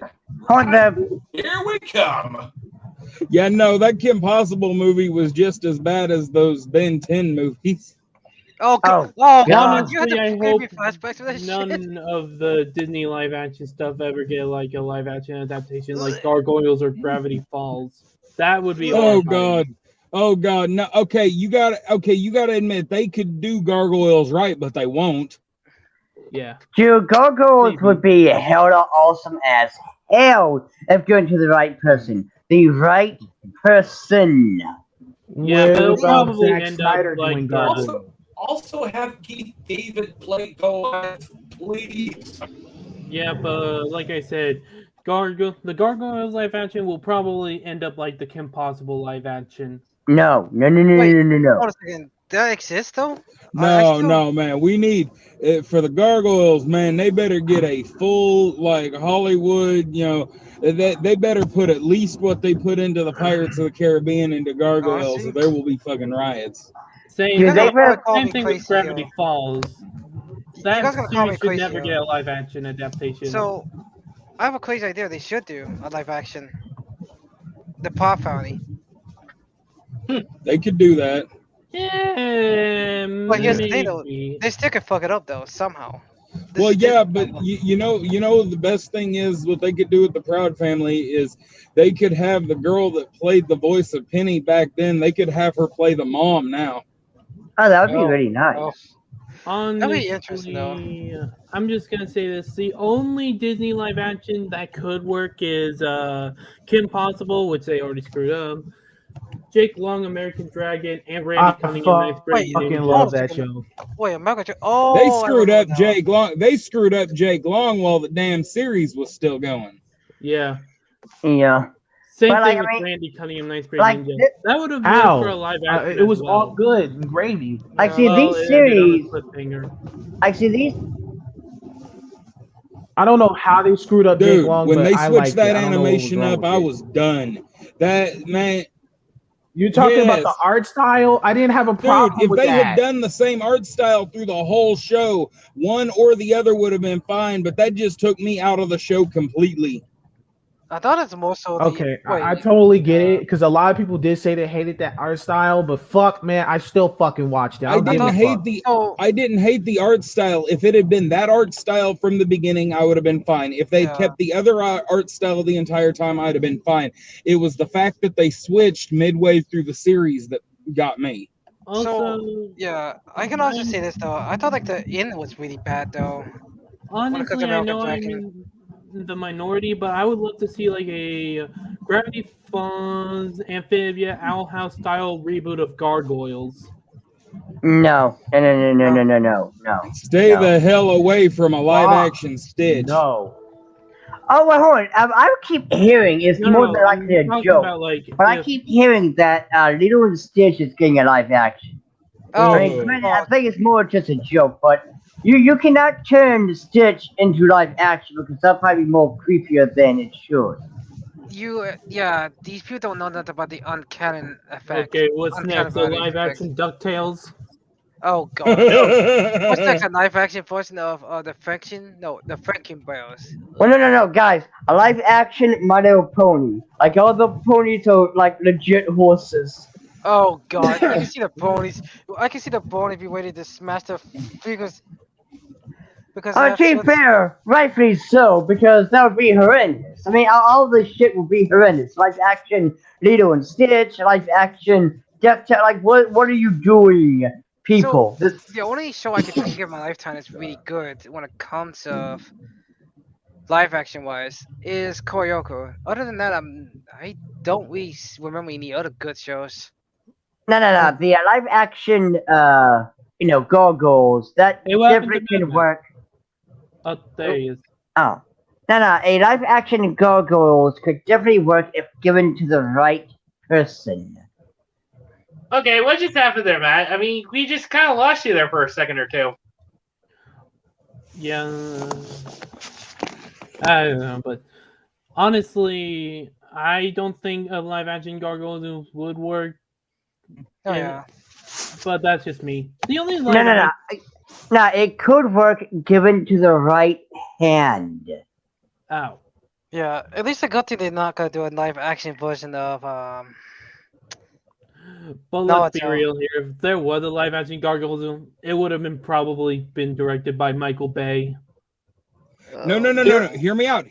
S2: here we come.
S7: Yeah, no, that Kim Possible movie was just as bad as those Ben 10 movies.
S6: Oh God! Oh God!
S3: Honestly,
S6: You have to
S3: I
S6: give
S3: hope
S6: me flashbacks of that
S3: none
S6: shit.
S3: of the Disney live action stuff ever get like a live action adaptation like Gargoyles or Gravity Falls. That would be horrifying.
S7: Oh God! No, okay, you gotta admit they could do Gargoyles right, but they won't.
S3: Yeah.
S4: Dude, Gargoyles would be hell awesome as hell if given to the right person. The right person.
S3: Yeah, but it'll
S5: about
S3: probably
S5: Zack
S3: end
S5: Snyder
S3: up like
S5: doing Gargoyles?
S2: Also have Keith David play Goliath, please.
S3: Yeah, but like I said, the Gargoyles live action will probably end up like the Kim Possible live action.
S4: No.
S6: Hold a second. That exists though?
S7: No, man. We need for the Gargoyles, man. They better get a full like Hollywood. They better put at least what they put into the Pirates of the Caribbean into Gargoyles, or there will be fucking riots.
S3: Same thing with Gravity Falls. That series should never get a live action adaptation.
S6: So, I have a crazy idea. They should do a live action. The Pop Founty.
S7: They could do that.
S3: Yeah,
S6: but here's the thing though, they still could fuck it up though somehow.
S7: Well, yeah, but you know the best thing is what they could do with the Proud Family is they could have the girl that played the voice of Penny back then. They could have her play the mom now.
S4: Oh, that would be really nice.
S3: Honestly,
S6: that'd be interesting though.
S3: I'm just gonna say this: the only Disney live action that could work is Kim Possible, which they already screwed up. Jake Long, American Dragon, and Randy Cunningham.
S5: I fucking love that show.
S6: Wait, American Dragon. Oh,
S7: they screwed up Jake Long. They screwed up Jake Long while the damn series was still going.
S3: Yeah.
S4: Yeah.
S3: Same thing with Randy Cunningham, Ninth Grade Ninja. That would have been for a live action.
S5: It was all good and gravy.
S4: I see these series. I see these.
S5: I don't know how they screwed up Jake Long.
S7: When
S5: but
S7: they
S5: I
S7: switched that
S5: it.
S7: animation up, I was done. That man.
S5: You talking about the
S7: Yes.
S5: art style? I didn't have a
S7: Dude,
S5: problem
S7: if
S5: with
S7: they
S5: that.
S7: had done the same art style through the whole show, one or the other would have been fine, but that just took me out of the show completely.
S6: I thought it's more so the
S5: Okay, I totally get it because a lot of people did say they hated that art style, but fuck, man, I still fucking watched it.
S7: I didn't hate the art style. If it had been that art style from the beginning, I would have been fine. If they kept the other art style the entire time, I'd have been fine. It was the fact that they switched midway through the series that got me.
S3: Also,
S6: yeah, I can also say this though. I thought like the end was really bad though.
S3: honestly, I know I'm in the minority, but I would love to see like a Gravity Falls Amphibia Owl House style reboot of Gargoyles.
S4: No.
S7: Stay the hell away from a live action Stitch.
S5: No.
S4: Oh, well, hold on. I keep hearing it's more than likely a joke. But I keep hearing that Lilo and Stitch is getting a live action. I think it's more just a joke, but you cannot turn Stitch into live action because that'll probably be more creepier than it should.
S6: These people don't know nothing about the uncanny effect.
S3: Okay, what's next? The live action DuckTales?
S6: Oh god, no. What's next? A live action version of the Franken Bros.
S4: Well, no, guys. A live action My Little Pony. Like all the ponies are like legit horses.
S6: Oh god, I can see the ponies. I can see the ponies be ready to smash the figures.
S4: To be fair, rightfully so, because that would be horrendous. I mean, all this shit would be horrendous. Live action Lilo and Stitch, live action Death Chat. Like, what are you doing, people?
S6: So, the only show I can think of in my lifetime that's really good when it comes to live action wise is Koyoko. Other than that, I don't really remember any other good shows.
S4: No. The live action, Gargoyles, that definitely can work.
S3: Oh, there he is.
S4: Oh. No. A live action Gargoyles could definitely work if given to the right person.
S1: Okay, what just happened there, Matt? I mean, we just kind of lost you there for a second or two.
S3: Yeah. I don't know, but honestly, I don't think a live action Gargoyles would work.
S6: Oh, yeah.
S3: But that's just me. The only
S4: No, it could work given to the right hand.
S3: Ow.
S6: Yeah, at least I got to they're not gonna do a live action version of
S3: But let's be real here. If there was a live action Gargoyles, it would have probably been directed by Michael Bay.
S7: No. Hear me out.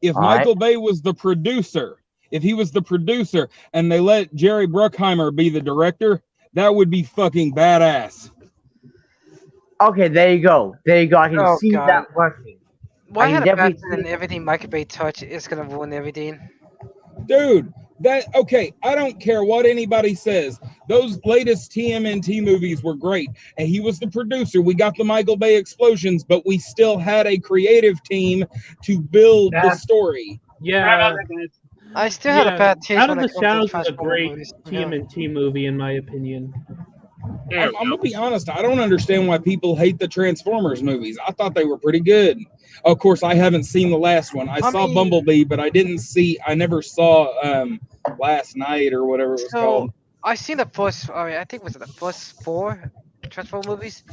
S7: If Michael Bay was the producer, if he was the producer and they let Jerry Bruckheimer be the director, that would be fucking badass.
S4: Okay, there you go. I can see that working.
S6: Why had a bad and everything Michael Bay touch is gonna ruin everything?
S7: Dude, I don't care what anybody says. Those latest TMNT movies were great, and he was the producer. We got the Michael Bay explosions, but we still had a creative team to build the story.
S3: Yeah.
S6: I still had a bad taste.
S3: Out of the Shadows is a great TMNT movie, in my opinion.
S7: I'm gonna be honest. I don't understand why people hate the Transformers movies. I thought they were pretty good. Of course, I haven't seen the last one. I saw Bumblebee, but I never saw Last Night or whatever it was called.
S6: I seen the first. I think was it the first 4 Transformers movies.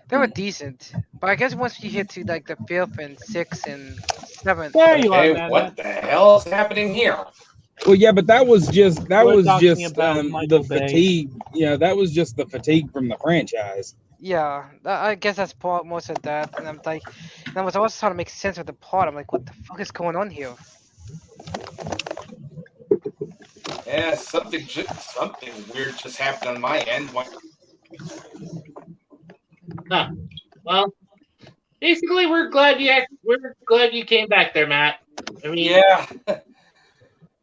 S6: They were decent, but I guess once you hit to like the 5th and 6th and 7th.
S2: There you are, man. What the hell is happening here?
S7: Well, yeah, but that was just the fatigue. Yeah, that was just the fatigue from the franchise.
S6: Yeah, I guess that's most of that. And I was also trying to make sense of the plot. I'm like, what the fuck is going on here?
S2: Yeah, something weird just happened on my end.
S1: Huh. Well, basically, we're glad you came back there, Matt. I mean,
S2: yeah.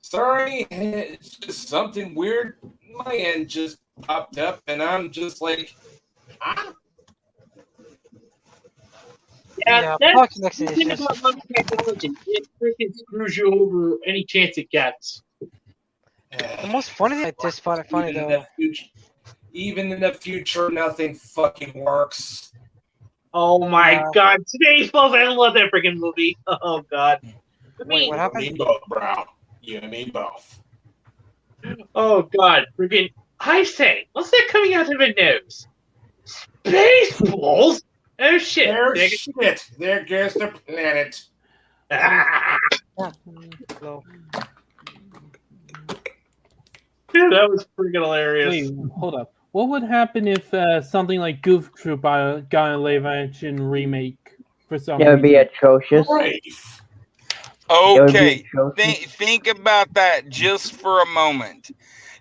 S2: Sorry, it's just something weird. My end just popped up, and I'm just like,
S1: Yeah, that's the thing about modern technology. It freaking screws you over any chance it gets.
S6: The most funny thing, I just found it funny though.
S2: Even in the future, nothing fucking works.
S1: Oh my god, today's both. I love that freaking movie. Oh god.
S6: Wait, what happened?
S2: You and me both, bro. You and me both.
S1: Oh God, freaking! I say, what's that coming out of the nose? Spaceballs? Oh shit!
S2: There goes the planet.
S6: So,
S1: That was freaking hilarious.
S3: Wait, hold up. What would happen if something like Goof Troop got a live-action remake for some
S4: It would be
S3: reason?
S4: atrocious.
S2: Right.
S8: Okay,
S4: atrocious.
S8: think about that just for a moment.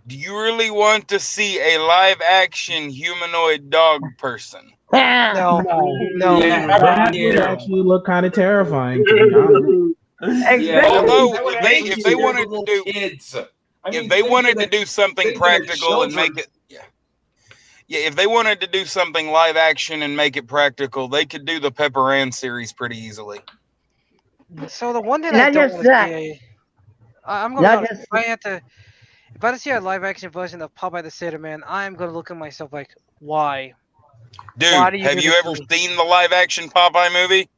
S8: Do you really want to see a live-action humanoid dog person?
S6: no,
S2: Yeah,
S5: That would actually look kind of terrifying, to be honest.
S2: Yeah,
S8: Although
S2: that would
S8: if
S2: actually
S8: they
S2: scare
S8: wanted
S2: little
S8: to do
S2: kids. I
S8: if
S2: mean,
S8: they
S2: think
S8: wanted
S2: of
S8: to
S2: the-
S8: do something
S2: think of the
S8: practical and make
S2: children.
S8: it if they wanted to do something live action and make it practical, they could do the Pepper Ann series pretty easily.
S6: So the one thing
S4: Not
S6: I don't
S4: just
S6: want to
S4: that.
S6: see, I'm gonna be
S4: Not
S6: honest,
S4: just-
S6: if I had to see a live action version of Popeye the Sailor Man, I'm gonna look at myself like, why?
S8: Dude,
S6: Why do you
S8: have
S6: do
S8: you
S6: this
S8: ever
S6: to me?
S8: seen the live action Popeye movie?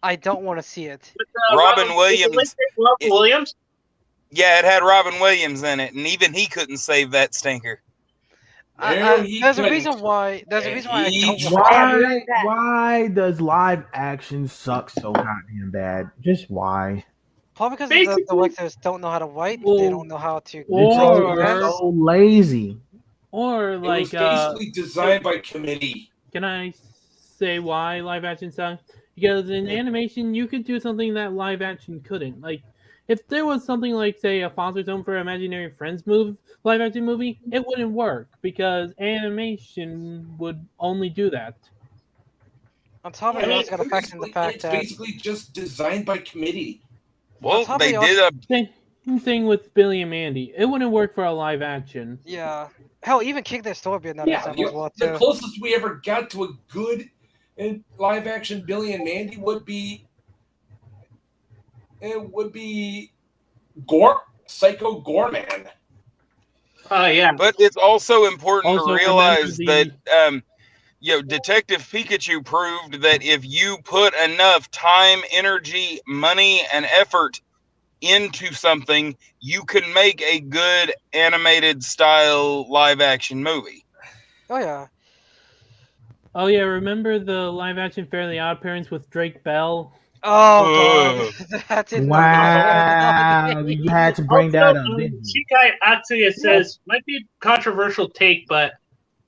S6: I don't want to see it.
S8: Robin Williams.
S1: Robin Williams.
S8: Yeah, it had Robin Williams in it, and even he couldn't save that stinker.
S6: There's a reason why. There's a reason why I don't want.
S5: Why does live action suck so goddamn bad? Just why?
S6: Probably because the directors don't know how to write. They don't know how to.
S5: It's so lazy.
S3: Or
S2: It
S3: like
S2: was basically designed by committee.
S3: Can I say why live action sucks? Because in animation, you could do something that live action couldn't. Like, if there was something like, say, a Foster's Home for Imaginary Friends live action movie, it wouldn't work because animation would only do that.
S6: On top of it, it's got to factor in the fact
S2: It's
S6: that
S2: basically just designed by committee.
S8: Well,
S6: top
S8: they
S6: of it,
S8: did a
S3: Same thing with Billy and Mandy. It wouldn't work for a live action.
S6: yeah. Hell, even King Their Story would be another
S2: Yeah,
S6: example as well
S2: the
S6: too.
S2: closest we ever got to a good live action Billy and Mandy would be Psycho Gorman.
S1: Yeah.
S8: But it's also important
S3: Also,
S8: to realize that Detective Pikachu proved that if you put enough time, energy, money, and effort into something, you can make a good animated style live action movie.
S6: Oh yeah.
S3: Oh yeah, remember the live action Fairly Odd Parents with Drake Bell?
S6: Oh god, that did
S5: Wow, you had to bring that up.
S1: Shikai Atsuya says, might be a controversial take, but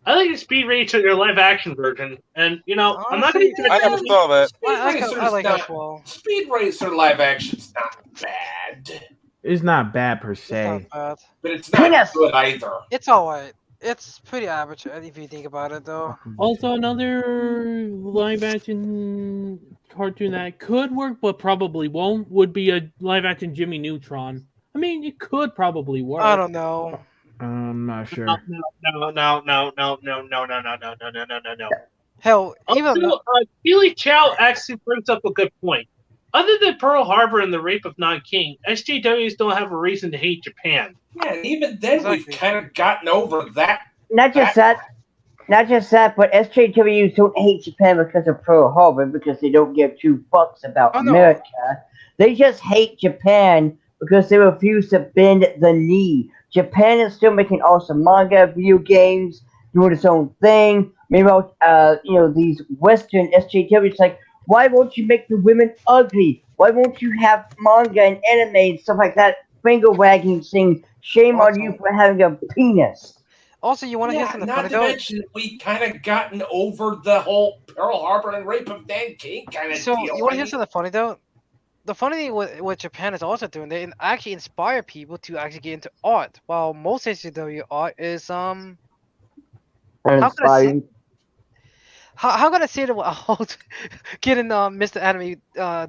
S1: I like the Speed Racer their live action version. And, I'm not going to
S8: I never saw that.
S6: I like that as well.
S2: Speed Racer live action's not bad.
S5: It's not bad per se.
S2: But it's not good either.
S6: It's alright. It's pretty average if you think about it, though.
S3: Also, another live action cartoon that could work but probably won't would be a live action Jimmy Neutron. I mean, it could probably work.
S6: I don't know.
S5: I'm not sure.
S1: No.
S6: Hell,
S1: even Billy Chow actually brings up a good point. Other than Pearl Harbor and the rape of Non-King, SJWs don't have a reason to hate Japan.
S2: Yeah, and even then we've kind of gotten over that.
S4: Not just that, but SJWs don't hate Japan because of Pearl Harbor, because they don't give two fucks about America. They just hate Japan because they refuse to bend the knee. Japan is still making awesome manga, video games, doing its own thing. Meanwhile, these Western SJWs like, why won't you make the women ugly? Why won't you have manga and anime and stuff like that? Finger wagging, saying, shame on you for having a penis.
S6: Also, you want to hear something funny,
S2: though? Not to mention, we kind of gotten over the whole Pearl Harbor and rape of Nanking kind of deal.
S6: So, you want to hear something funny, though? The funny thing what Japan is also doing, they actually inspire people to actually get into art, while most SJW art is, how can I say it without getting Mr. Anime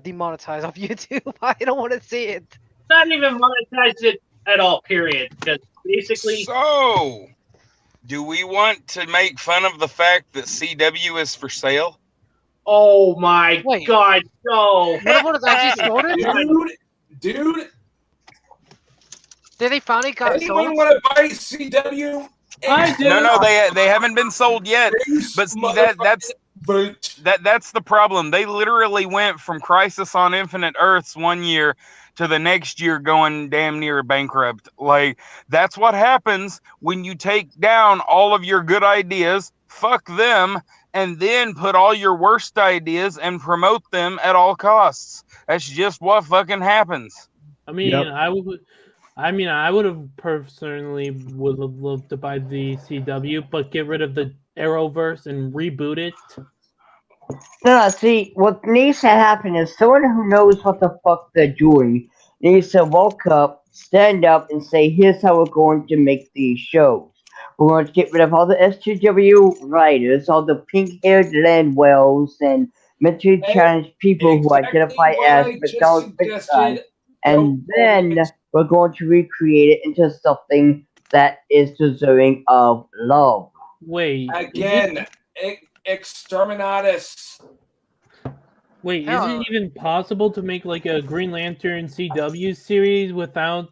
S6: demonetized off YouTube? I don't want to see it.
S1: Not even monetize it at all, period. Because basically...
S8: So, do we want to make fun of the fact that CW is for sale?
S1: Oh my god, no.
S6: What is actually sold?
S2: Dude.
S6: Did they finally got
S2: anyone
S6: sold?
S2: want to buy CW?
S8: No, they haven't been sold yet. But see,
S2: boot.
S8: That's the problem. They literally went from Crisis on Infinite Earths one year to the next year going damn near bankrupt. Like, that's what happens when you take down all of your good ideas, fuck them, and then put all your worst ideas and promote them at all costs. That's just what fucking happens.
S3: I mean, I would have personally would have loved to buy the CW, but get rid of the Arrowverse and reboot it.
S4: No, see, what needs to happen is someone who knows what the fuck they're doing needs to walk up, stand up, and say, here's how we're going to make these shows. We're going to get rid of all the SJW writers, all the pink-haired Landwells, and mentally challenged people who identify as McDonald's Pixar, and then we're going to recreate it into something that is deserving of love.
S3: Wait.
S2: Again, Exterminatus.
S3: Wait, is it even possible to make like a Green Lantern CW series with all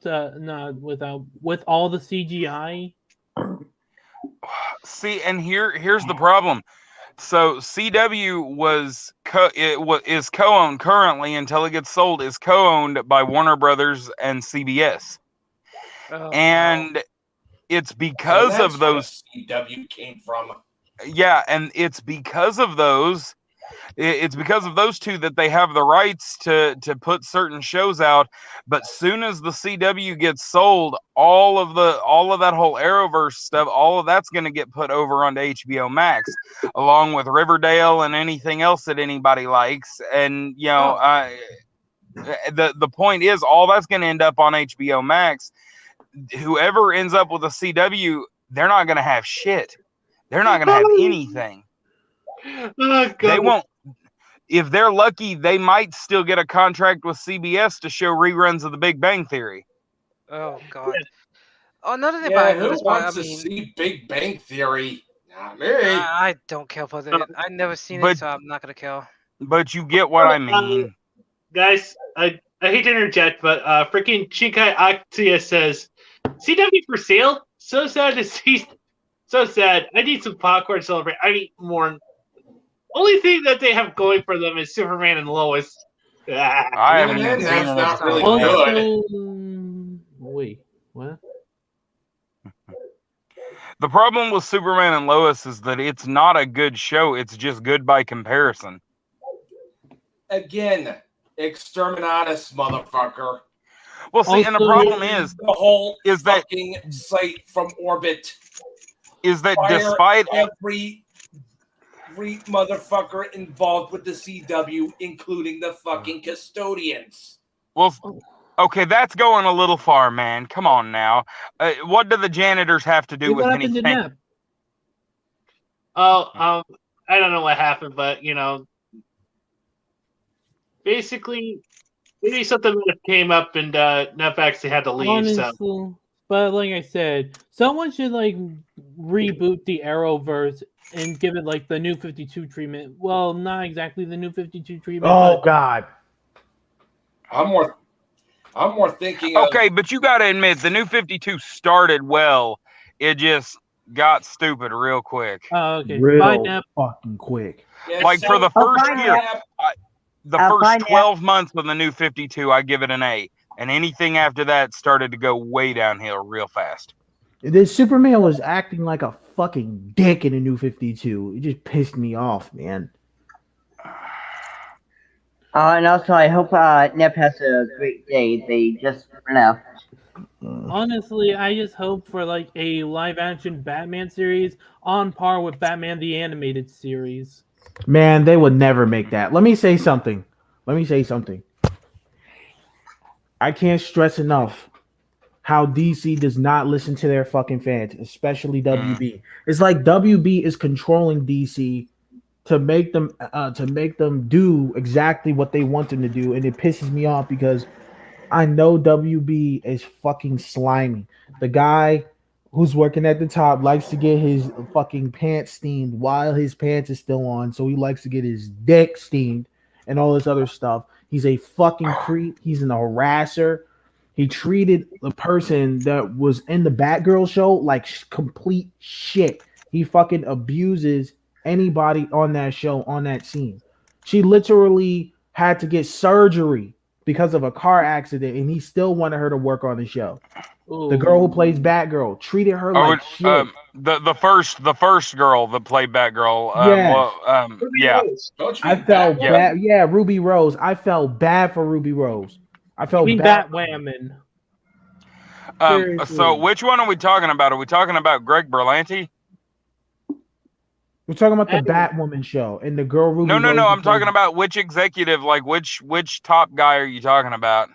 S3: the CGI?
S8: See, and here's the problem. So CW is co-owned currently until it gets sold. Is co-owned by Warner Brothers and CBS, and it's because of those.
S2: CW came from.
S8: Yeah, and it's because of those. It's because of those two that they have the rights to put certain shows out. But soon as the CW gets sold, all of that whole Arrowverse stuff, all of that's going to get put over onto HBO Max, along with Riverdale and anything else that anybody likes. And the point is, all that's going to end up on HBO Max. Whoever ends up with a CW, they're not going to have shit. They're not going to have anything.
S1: Oh,
S8: they won't. If they're lucky, they might still get a contract with CBS to show reruns of The Big Bang Theory.
S6: Oh God. Oh, none of the
S2: Who wants to see Big Bang Theory? Not me.
S6: I don't care for that. I've never seen it, so I'm not gonna kill.
S8: But you get what I mean,
S1: guys. I hate to interject, but freaking Shinkai Aktia says, "CW for sale? So sad to see. So sad. I need some popcorn to celebrate. I need more." Only thing that they have going for them is Superman and Lois.
S8: I haven't even seen
S2: that's not really good.
S3: Wait, what?
S8: The problem with Superman and Lois is that it's not a good show. It's just good by comparison.
S2: Again, Exterminatus, motherfucker.
S8: Well, see, and the problem is
S2: the whole
S8: that
S2: site from orbit
S8: is that
S2: fire
S8: despite
S2: every motherfucker involved with the CW, including the fucking custodians.
S8: Well, okay, that's going a little far, man. Come on now. What do the janitors have to do with anything?
S1: I don't know what happened, but basically, maybe something came up and Neff actually had to leave.
S3: Honestly, but like I said, someone should reboot the Arrowverse and give it the New 52 treatment. Well, not exactly the New 52 treatment.
S5: Oh God.
S2: I'm more thinking.
S8: Okay, but you got to admit the New 52 started well. It just got stupid real quick.
S3: Oh, okay.
S5: Real fucking quick.
S8: Yeah, for the first year, the first 12 months of the New 52, I give it an A. And anything after that started to go way downhill real fast.
S5: The Superman was acting like a fucking dick in the New 52. It just pissed me off, man.
S4: And also, I hope Nep has a great day. They just left.
S3: Honestly, I just hope for a live-action Batman series on par with Batman the Animated Series.
S5: Man, they would never make that. Let me say something. I can't stress enough how DC does not listen to their fucking fans, especially WB. It's like WB is controlling DC to make them do exactly what they want them to do, and it pisses me off because I know WB is fucking slimy. The guy who's working at the top likes to get his fucking pants steamed while his pants is still on, so he likes to get his dick steamed and all this other stuff. He's a fucking creep. He's an harasser. He treated the person that was in the Batgirl show like complete shit. He fucking abuses anybody on that show on that scene. She literally had to get surgery because of a car accident, and he still wanted her to work on the show.
S3: Ooh.
S5: The girl who plays Batgirl treated her like shit.
S8: The first girl that played Batgirl. Yeah.
S5: I felt bad. Yeah, Ruby Rose. I felt bad for Ruby Rose. I felt bad.
S3: Batwoman.
S8: So which one are we talking about? Are we talking about Greg Berlanti?
S5: We're talking about the Batwoman show and the girl Ruby.
S8: No. I'm talking about which executive, like which top guy are you talking about?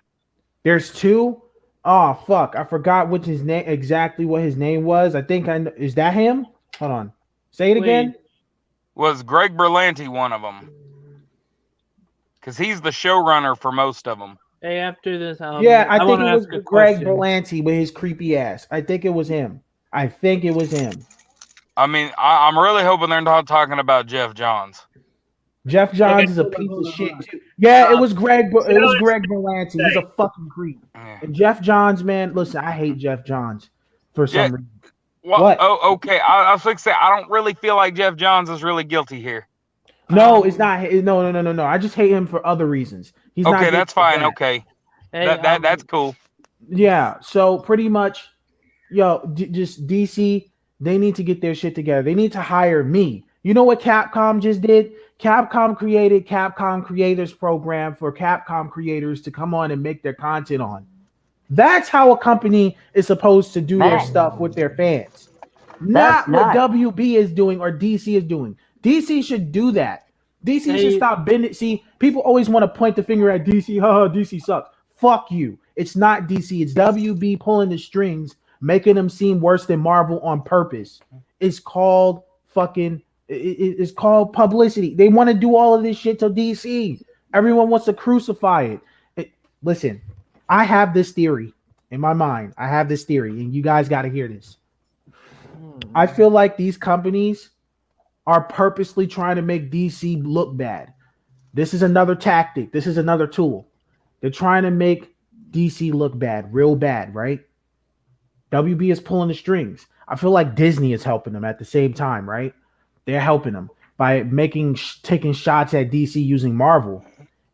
S5: There's two. Oh fuck! I forgot what his name exactly. What his name was? I think I know. Is that him? Hold on. Say it again.
S8: Was Greg Berlanti one of them? Because he's the showrunner for most of them.
S3: Hey, after this,
S5: I think it was Greg Berlanti with his creepy ass. I think it was him. I mean,
S8: I'm really hoping they're not talking about Jeff Johns.
S5: Jeff Johns is a piece of shit too. Yeah, it was Greg. It was Greg Berlanti. He's a fucking creep. And Jeff Johns, man, listen, I hate Jeff Johns for some reason.
S8: Well, what? Oh, okay. I was like to say, I don't really feel like Jeff Johns is really guilty here.
S5: No, it's not. No. I just hate him for other reasons. He's
S8: okay.
S5: Not
S8: that's fine. That. Okay. Hey, that's cool.
S5: Yeah. So pretty much, just DC. They need to get their shit together. They need to hire me. You know what Capcom just did? Capcom created Capcom Creators Program for Capcom creators to come on and make their content on. That's how a company is supposed to do their stuff with their fans. Not what WB is doing or DC is doing. DC should do that. DC should stop bending. See, people always want to point the finger at DC. DC sucks. Fuck you. It's not DC. It's WB pulling the strings, making them seem worse than Marvel on purpose. It's called fucking... It's called publicity. They want to do all of this shit to DC. Everyone wants to crucify it. Listen, I have this theory in my mind. I have this theory, and you guys got to hear this. I feel like these companies are purposely trying to make DC look bad. This is another tactic. This is another tool. They're trying to make DC look bad, real bad, right? WB is pulling the strings. I feel like Disney is helping them at the same time, right? They're helping them by taking shots at DC using Marvel.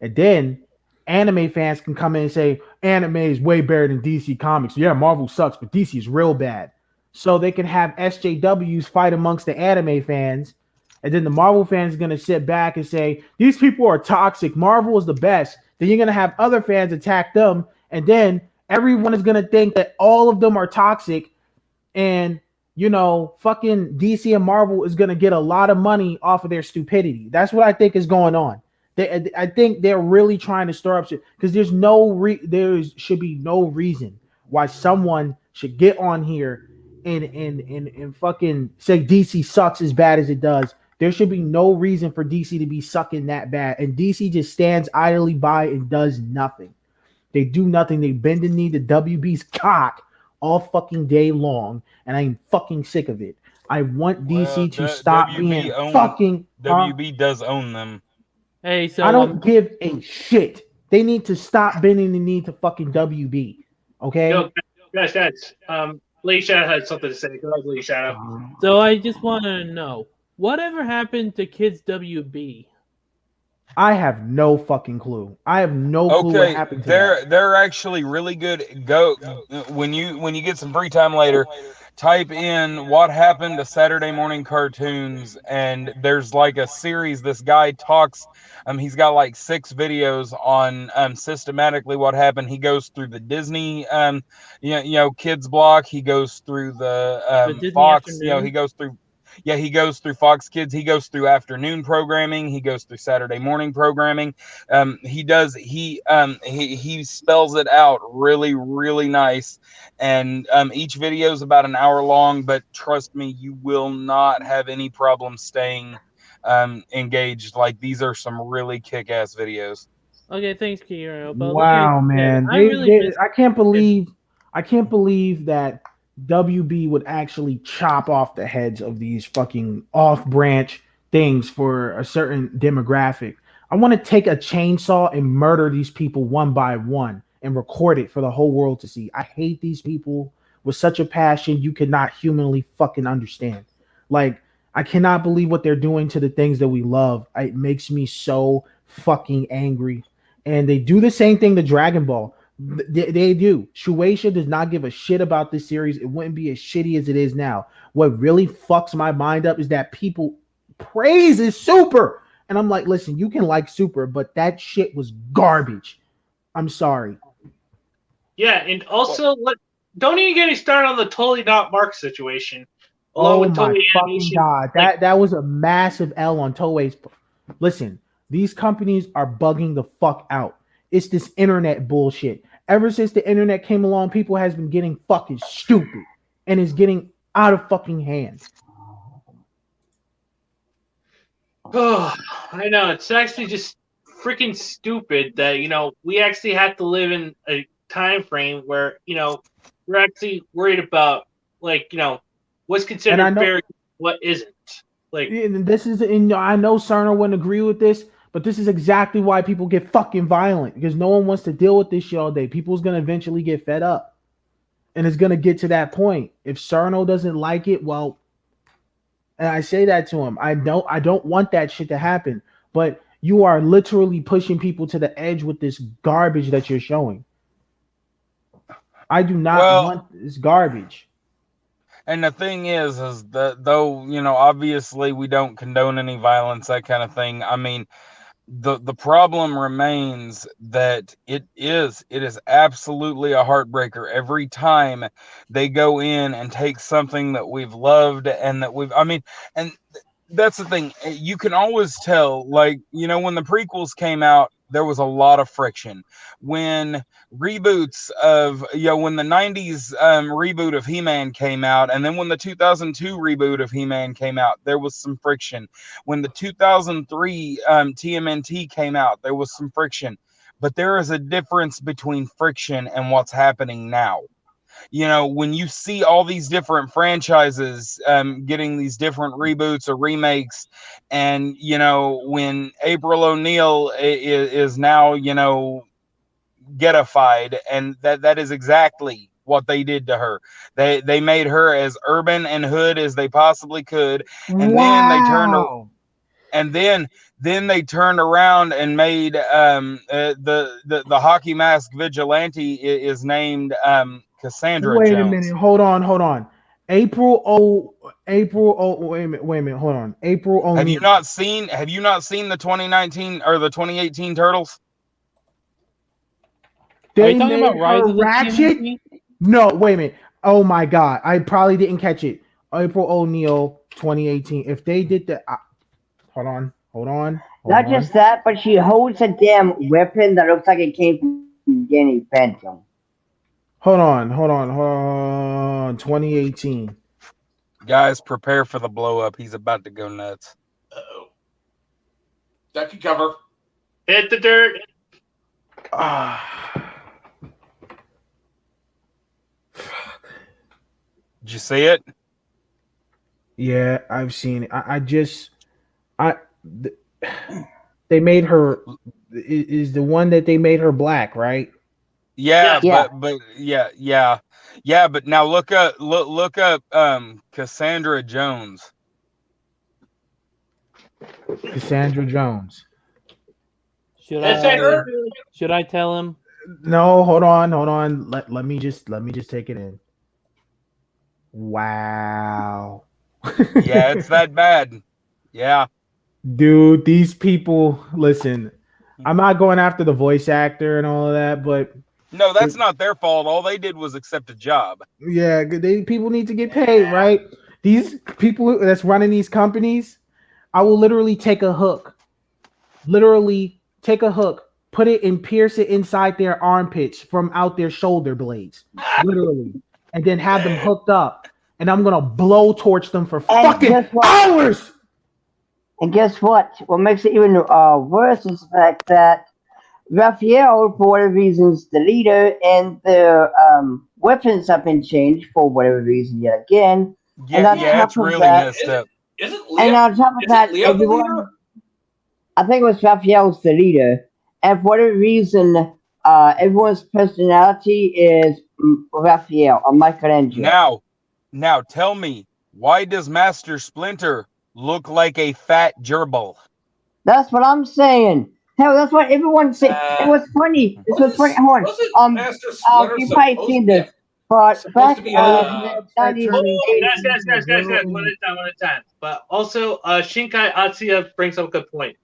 S5: And then anime fans can come in and say, anime is way better than DC Comics. Yeah, Marvel sucks, but DC is real bad. So they can have SJWs fight amongst the anime fans. And then the Marvel fans are going to sit back and say, these people are toxic. Marvel is the best. Then you're going to have other fans attack them. And then everyone is going to think that all of them are toxic. And fucking DC and Marvel is going to get a lot of money off of their stupidity. That's what I think is going on. I think they're really trying to stir up shit because there should be no reason why someone should get on here and fucking say DC sucks as bad as it does. There should be no reason for DC to be sucking that bad. And DC just stands idly by and does nothing. They do nothing. They bend the knee to WB's cock all fucking day long, and I'm fucking sick of it. I want DC to stop being fucking...
S8: WB does own them.
S3: Hey, so
S5: I don't give a shit. They need to stop bending the knee to fucking WB. Okay?
S1: Yo, guys, Lee Shadow had something to say. Go ahead, Lee Shadow.
S3: So I just want to know, whatever happened to Kids WB?
S5: I have no fucking clue. I have no clue what happened to them.
S8: They're actually really good. Go when you get some free time later, type in what happened to Saturday morning cartoons, and there's like a series. This guy talks. He's got like 6 videos on systematically what happened. He goes through the Disney kids block. He goes through the Fox.
S3: Afternoon.
S8: He goes through Fox Kids. He goes through afternoon programming. He goes through Saturday morning programming. He spells it out really, really nice. And each video is about an hour long, but trust me, you will not have any problem staying engaged. Like, these are some really kick-ass videos.
S3: Okay, thanks, Kiro.
S5: Wow, man. I can't believe that WB would actually chop off the heads of these fucking off-branch things for a certain demographic. I want to take a chainsaw and murder these people one by one and record it for the whole world to see. I hate these people with such a passion you cannot humanly fucking understand. Like, I cannot believe what they're doing to the things that we love. It makes me so fucking angry. And they do the same thing to Dragon Ball. They do. Shueisha does not give a shit about this series. It wouldn't be as shitty as it is now. What really fucks my mind up is that people praise Super. And I'm like, listen, you can like Super, but that shit was garbage. I'm sorry.
S1: Yeah, and also, don't even get me started on the Totally Not Mark situation.
S5: Oh my fucking god. That was a massive L on Toei's. Listen, these companies are bugging the fuck out. It's this internet bullshit. Ever since the internet came along, people has been getting fucking stupid. And it's getting out of fucking hand.
S1: Oh, I know. It's actually just freaking stupid that, we actually have to live in a time frame where, we're actually worried about, what's considered fair, what isn't.
S5: This is, I know Cerner wouldn't agree with this, but this is exactly why people get fucking violent, because no one wants to deal with this shit all day. People's gonna eventually get fed up, and it's gonna get to that point. If Cerno doesn't like it, well, and I say that to him, I don't want that shit to happen, but you are literally pushing people to the edge with this garbage that you're showing. I do not want this garbage.
S8: And the thing is that though, obviously we don't condone any violence, that kind of thing. I mean, the problem remains that it is absolutely a heartbreaker every time they go in and take something that we've loved and that and that's the thing. You can always tell, when the prequels came out, there was a lot of friction. When reboots of, when the 90s reboot of He-Man came out, and then when the 2002 reboot of He-Man came out, there was some friction. When the 2003 TMNT came out, there was some friction. But there is a difference between friction and what's happening now. When you see all these different franchises getting these different reboots or remakes, and when April O'Neil is now getified, and that is exactly what they did to her. They made her as urban and hood as they possibly could, and then they turned her. And then they turned around and made the hockey mask vigilante is named Cassandra Jones.
S5: Wait a minute, hold on. April, wait a minute, hold on. April O'Neil.
S8: Have you not seen the 2019 or the 2018 Turtles?
S3: Are you talking about Rise of the
S5: Ratchet? No, wait a minute. Oh my god, I probably didn't catch it. April O'Neil 2018. If they did that, hold on.
S4: Not just that, but she holds a damn weapon that looks like it came from Danny Phantom.
S5: Hold on. 2018.
S8: Guys, prepare for the blow up. He's about to go nuts.
S2: Uh-oh. That could cover.
S1: Hit the dirt.
S8: Did you see it?
S5: Yeah, I've seen it. They made her is the one that they made her black, right?
S8: Yeah. But now look up Cassandra Jones.
S5: Cassandra Jones.
S3: Should I tell him?
S5: No, hold on. Let me just take it in. Wow.
S8: Yeah, it's that bad. Yeah.
S5: Dude, these people, listen, I'm not going after the voice actor and all of that, but
S8: no, that's not their fault. All they did was accept a job.
S5: Yeah, people need to get paid, right? These people that's running these companies, I will literally take a hook, put it and pierce it inside their armpits from out their shoulder blades, literally, and then have them hooked up, and I'm gonna blow torch them for fucking hours.
S4: And guess what? What makes it even worse is the fact that Raphael, for whatever reasons, the leader, and the weapons have been changed for whatever reason yet again.
S8: Yeah, it's really messed up.
S2: Is it Leo?
S4: And on top of that, everyone, I think it was Raphael's the leader, and for whatever reason, everyone's personality is Raphael or Michelangelo.
S8: Now tell me, why does Master Splinter look like a fat gerbil.
S4: That's what I'm saying. Hell, that's what everyone said. It was funny. This was funny. Hold on.
S2: Master Splinter
S4: You probably
S2: supposed
S4: seen
S2: to be
S4: this, but
S2: supposed
S4: back
S2: to be
S4: in the 90s,
S1: Guys, one at a time. But also, Shinkai Atsuya brings up a good point.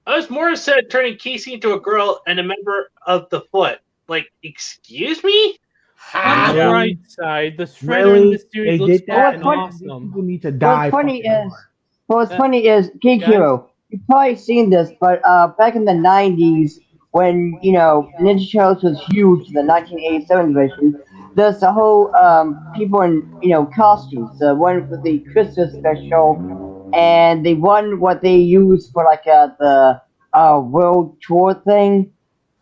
S1: I was more said turning Casey into a girl and a member of the Foot. Like, excuse me?
S3: On the
S8: Yeah.
S3: bright side, the Shredder in this series looks fucking awesome.
S5: People need to die.
S4: What's funny is Geek
S3: Guys?
S4: Hero. You've probably seen this, but back in the 90s, when Ninja Turtles was huge, the 1987 version, there's the whole people in costumes. The one for the Christmas special, and the one what they use for like the world tour thing.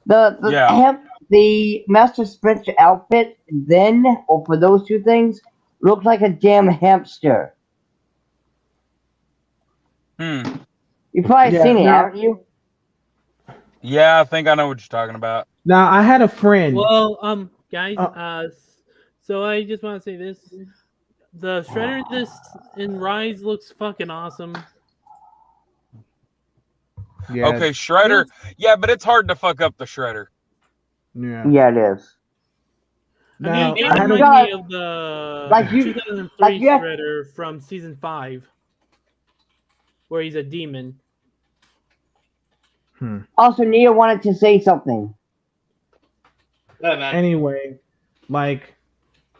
S4: The Master Splinter outfit then, or for those two things, looked like a damn hamster. You've probably seen it, haven't you?
S8: Yeah, I think I know what you're talking about.
S5: Now, I had a friend.
S3: Well, guys, so I just want to say this: the Shredder in Rise looks fucking awesome.
S5: Yeah.
S8: Okay, Shredder. Yeah, but it's hard to fuck up the Shredder.
S4: Yeah, it is.
S3: I mean, it
S4: I
S3: reminds me of the
S4: like
S3: 2003 Shredder from season 5, where he's a demon.
S4: Also, Nia wanted to say something.
S5: Anyway, like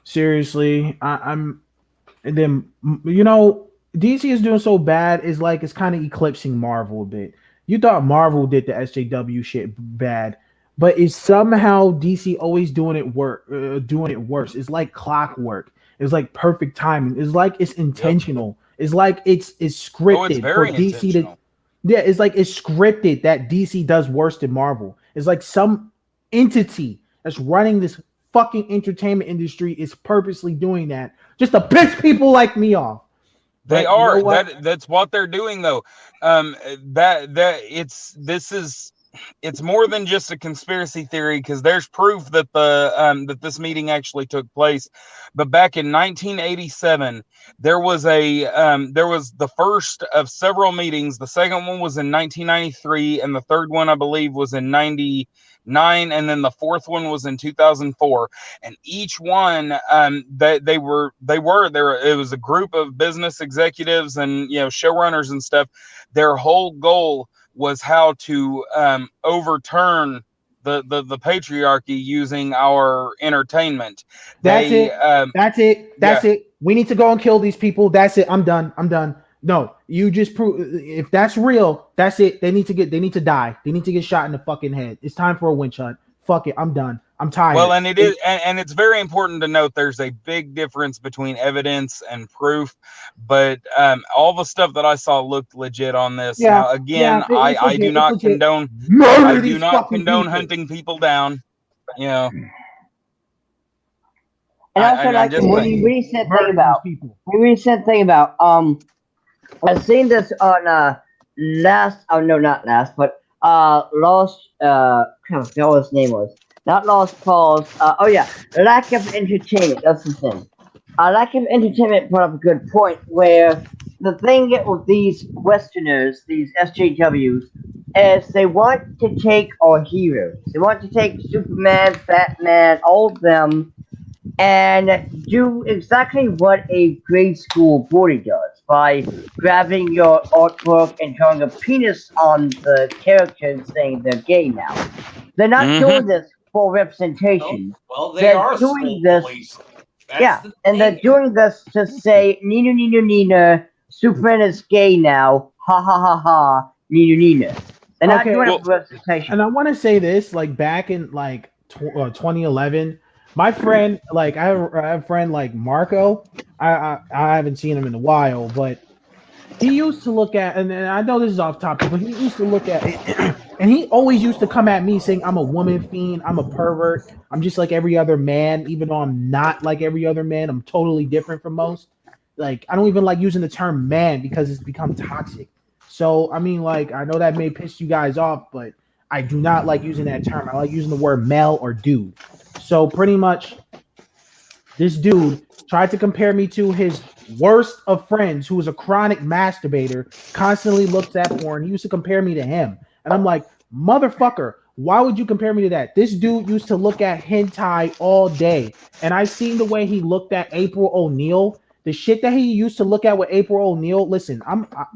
S5: seriously, I'm. And then DC is doing so bad is like it's kind of eclipsing Marvel a bit. You thought Marvel did the SJW shit bad, but it's somehow DC always doing it worse. It's like clockwork. It's like perfect timing. It's like it's intentional. It's like it's scripted
S8: Oh, it's very
S5: for DC
S8: intentional.
S5: it's like it's scripted that DC does worse than Marvel. It's like some entity that's running this fucking entertainment industry is purposely doing that just to piss people like me off.
S8: They
S5: But
S8: are.
S5: you know what?
S8: That's what they're doing, though. It's more than just a conspiracy theory, because there's proof that that this meeting actually took place. But back in 1987, there was the first of several meetings. The second one was in 1993, and the third one, I believe, was in 1999, and then the fourth one was in 2004. And each one, it was a group of business executives and showrunners and stuff. Their whole goal was how to overturn the patriarchy using our entertainment.
S5: That's it. We need to go and kill these people. That's it. I'm done. No, you just prove if that's real, that's it. They need to die. They need to get shot in the fucking head. It's time for a witch hunt. Fuck it. I'm done. I'm tired.
S8: Well, and it's very important to note there's a big difference between evidence and proof, but all the stuff that I saw looked legit on this.
S5: Yeah,
S8: now, again, I do not condone hunting people down.
S4: And also, like when you recent thing about I've seen this on Lost. What his name was. Not Lost Cause. Lack of entertainment. That's the thing. Lack of entertainment brought up a good point. Where the thing with these Westerners, these SJWs, is they want to take our heroes. They want to take Superman, Batman, all of them, and do exactly what a grade school bully does by grabbing your artwork and drawing a penis on the character and saying they're gay now. They're not doing this for representation.
S2: Well, they're doing this.
S4: They're doing this to say, Nina, Superman is gay now. Ha ha ha ha, Nina. They're not doing it for representation.
S5: And I want to say this, like back in 2011, my friend, like I have a friend like Marco. I haven't seen him in a while, but he used to look at, and I know this is off topic, but he used to look at it, and he always used to come at me saying, I'm a woman fiend, I'm a pervert, I'm just like every other man, even though I'm not like every other man, I'm totally different from most. Like, I don't even like using the term man because it's become toxic. So, I mean, like, I know that may piss you guys off, but I do not like using that term. I like using the word male or dude. So, pretty much, this dude tried to compare me to his worst of friends, who was a chronic masturbator, constantly looks at porn. He used to compare me to him. And I'm like, motherfucker, why would you compare me to that? This dude used to look at hentai all day. And I seen the way he looked at April O'Neil. The shit that he used to look at with April O'Neil. Listen,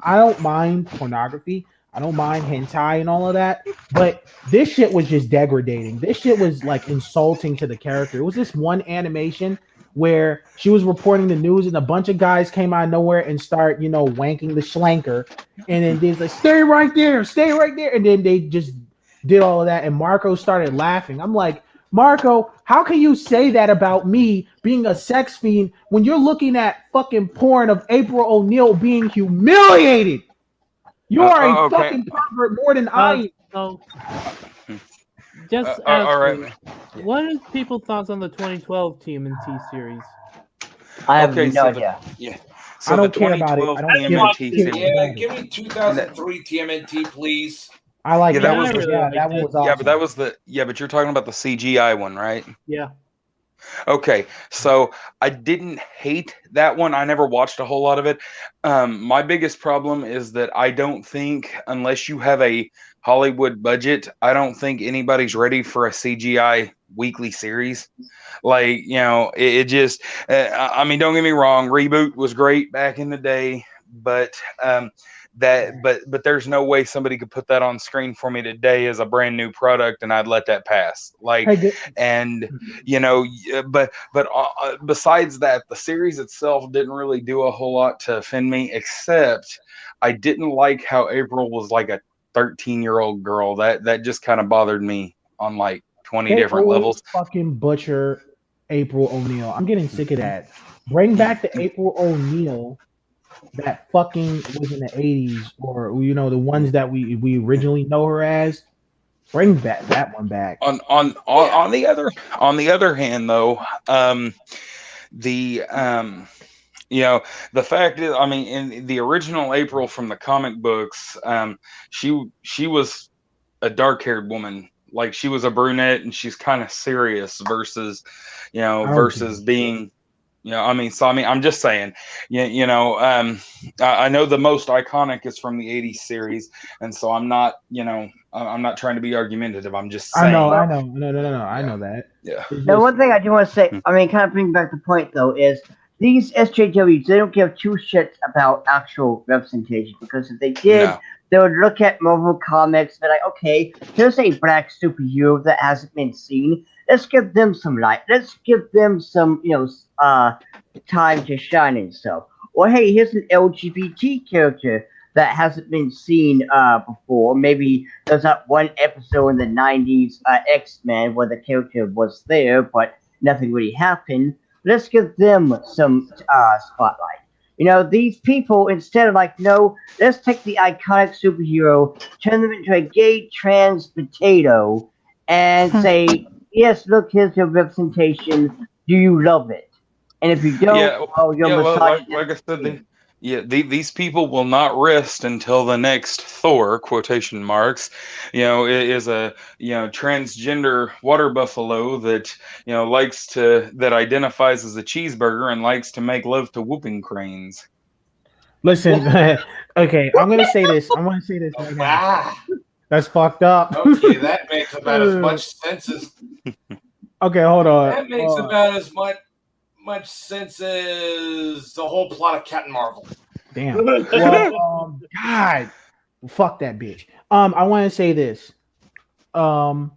S5: I don't mind pornography. I don't mind hentai and all of that. But this shit was just degrading. This shit was like insulting to the character. It was this one animation where she was reporting the news and a bunch of guys came out of nowhere and start, wanking the schlanker. And then they's like, stay right there. And then they just did all of that. And Marco started laughing. I'm like, Marco, how can you say that about me being a sex fiend when you're looking at fucking porn of April O'Neil being humiliated? You are a fucking pervert more than I am.
S3: So, just
S8: all right.
S3: What is people's thoughts on the 2012 TMNT series?
S4: I have no idea.
S8: Yeah. So
S5: I don't
S8: the
S5: care about it.
S8: 2012
S5: I don't
S8: TMNT
S5: care.
S8: series.
S2: Yeah, give me 2003 TMNT, please.
S5: I like
S8: Yeah,
S5: that.
S8: that was
S5: That one was awesome.
S8: Yeah, but that was but you're talking about the CGI one, right?
S3: Yeah.
S8: Okay, so I didn't hate that one. I never watched a whole lot of it. My biggest problem is that I don't think, unless you have a Hollywood budget, I don't think anybody's ready for a CGI weekly series. Like, it just, I mean, don't get me wrong, Reboot was great back in the day, but but there's no way somebody could put that on screen for me today as a brand new product and I'd let that pass. Like, and but besides that, the series itself didn't really do a whole lot to offend me, except I didn't like how April was like a 13-year-old girl. That just kind of bothered me on like 20 different levels.
S5: Fucking butcher April O'Neil. I'm getting sick of that. Bring back the April O'Neil that fucking was in the 80s, or the ones that we originally know her as. Bring that one back.
S8: On the other hand, though, the fact is, I mean, in the original April from the comic books, she was a dark-haired woman. Like, she was a brunette and she's kind of serious versus being. I'm just saying, I know the most iconic is from the 80s series. And so I'm not trying to be argumentative. I'm just saying.
S5: I know. No. I know that.
S8: Yeah.
S4: Now, one thing I do want to say, I mean, kind of bring back the point, though, is these SJWs, they don't give two shits about actual representation, because if they did, they would look at Marvel Comics and be like, okay, here's a black superhero that hasn't been seen. Let's give them some light. Let's give them some, time to shine and stuff. Or hey, here's an LGBT character that hasn't been seen before. Maybe there's that one episode in the 90s X-Men where the character was there, but nothing really happened. Let's give them some spotlight. These people, instead of let's take the iconic superhero, turn them into a gay trans potato, and say, yes, look, here's your representation. Do you love it? And if you don't, you're misogynist.
S8: Like I said, these people will not rest until the next Thor, quotation marks, is a transgender water buffalo that that identifies as a cheeseburger and likes to make love to whooping cranes.
S5: Listen, okay, I'm gonna say this right now. That's fucked up.
S2: Okay, that makes about as much sense as.
S5: Okay, hold on.
S2: That makes about as much sense as the whole plot of Captain Marvel.
S5: Damn. Well, God, fuck that bitch. I want to say this. I'm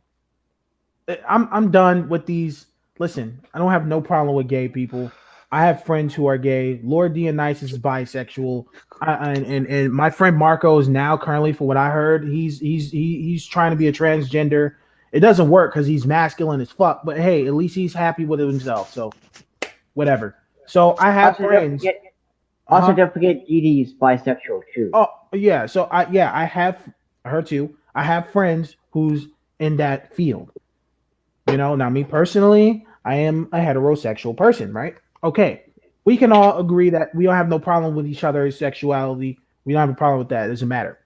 S5: done with these. Listen, I don't have no problem with gay people. I have friends who are gay. Lord Dionysus is bisexual, and my friend Marco is now currently, for what I heard, he's trying to be a transgender. It doesn't work because he's masculine as fuck. But hey, at least he's happy with himself. So whatever. So I have friends.
S4: Don't forget Edie's bisexual too.
S5: Oh yeah. So I have her too. I have friends who's in that field. Now me personally, I am a heterosexual person, right? Okay, we can all agree that we don't have no problem with each other's sexuality. We don't have a problem with that. It doesn't matter.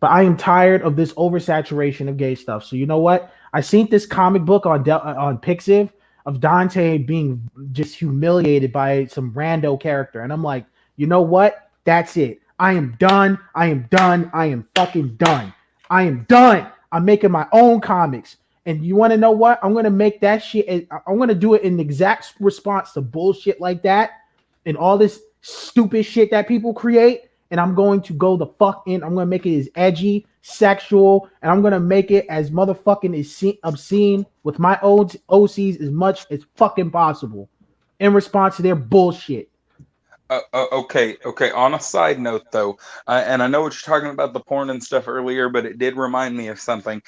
S5: But I am tired of this oversaturation of gay stuff. So you know what? I seen this comic book on Pixiv of Dante being just humiliated by some rando character, and I'm like, you know what? That's it. I am done. I am done. I am fucking done. I am done. I'm making my own comics. And you want to know what? I'm going to make that shit. I'm going to do it in exact response to bullshit like that and all this stupid shit that people create. And I'm going to go the fuck in. I'm going to make it as edgy, sexual, and I'm going to make it as motherfucking obscene with my old OCs as much as fucking possible in response to their bullshit.
S8: Okay. On a side note, though, and I know what you're talking about the porn and stuff earlier, but it did remind me of something.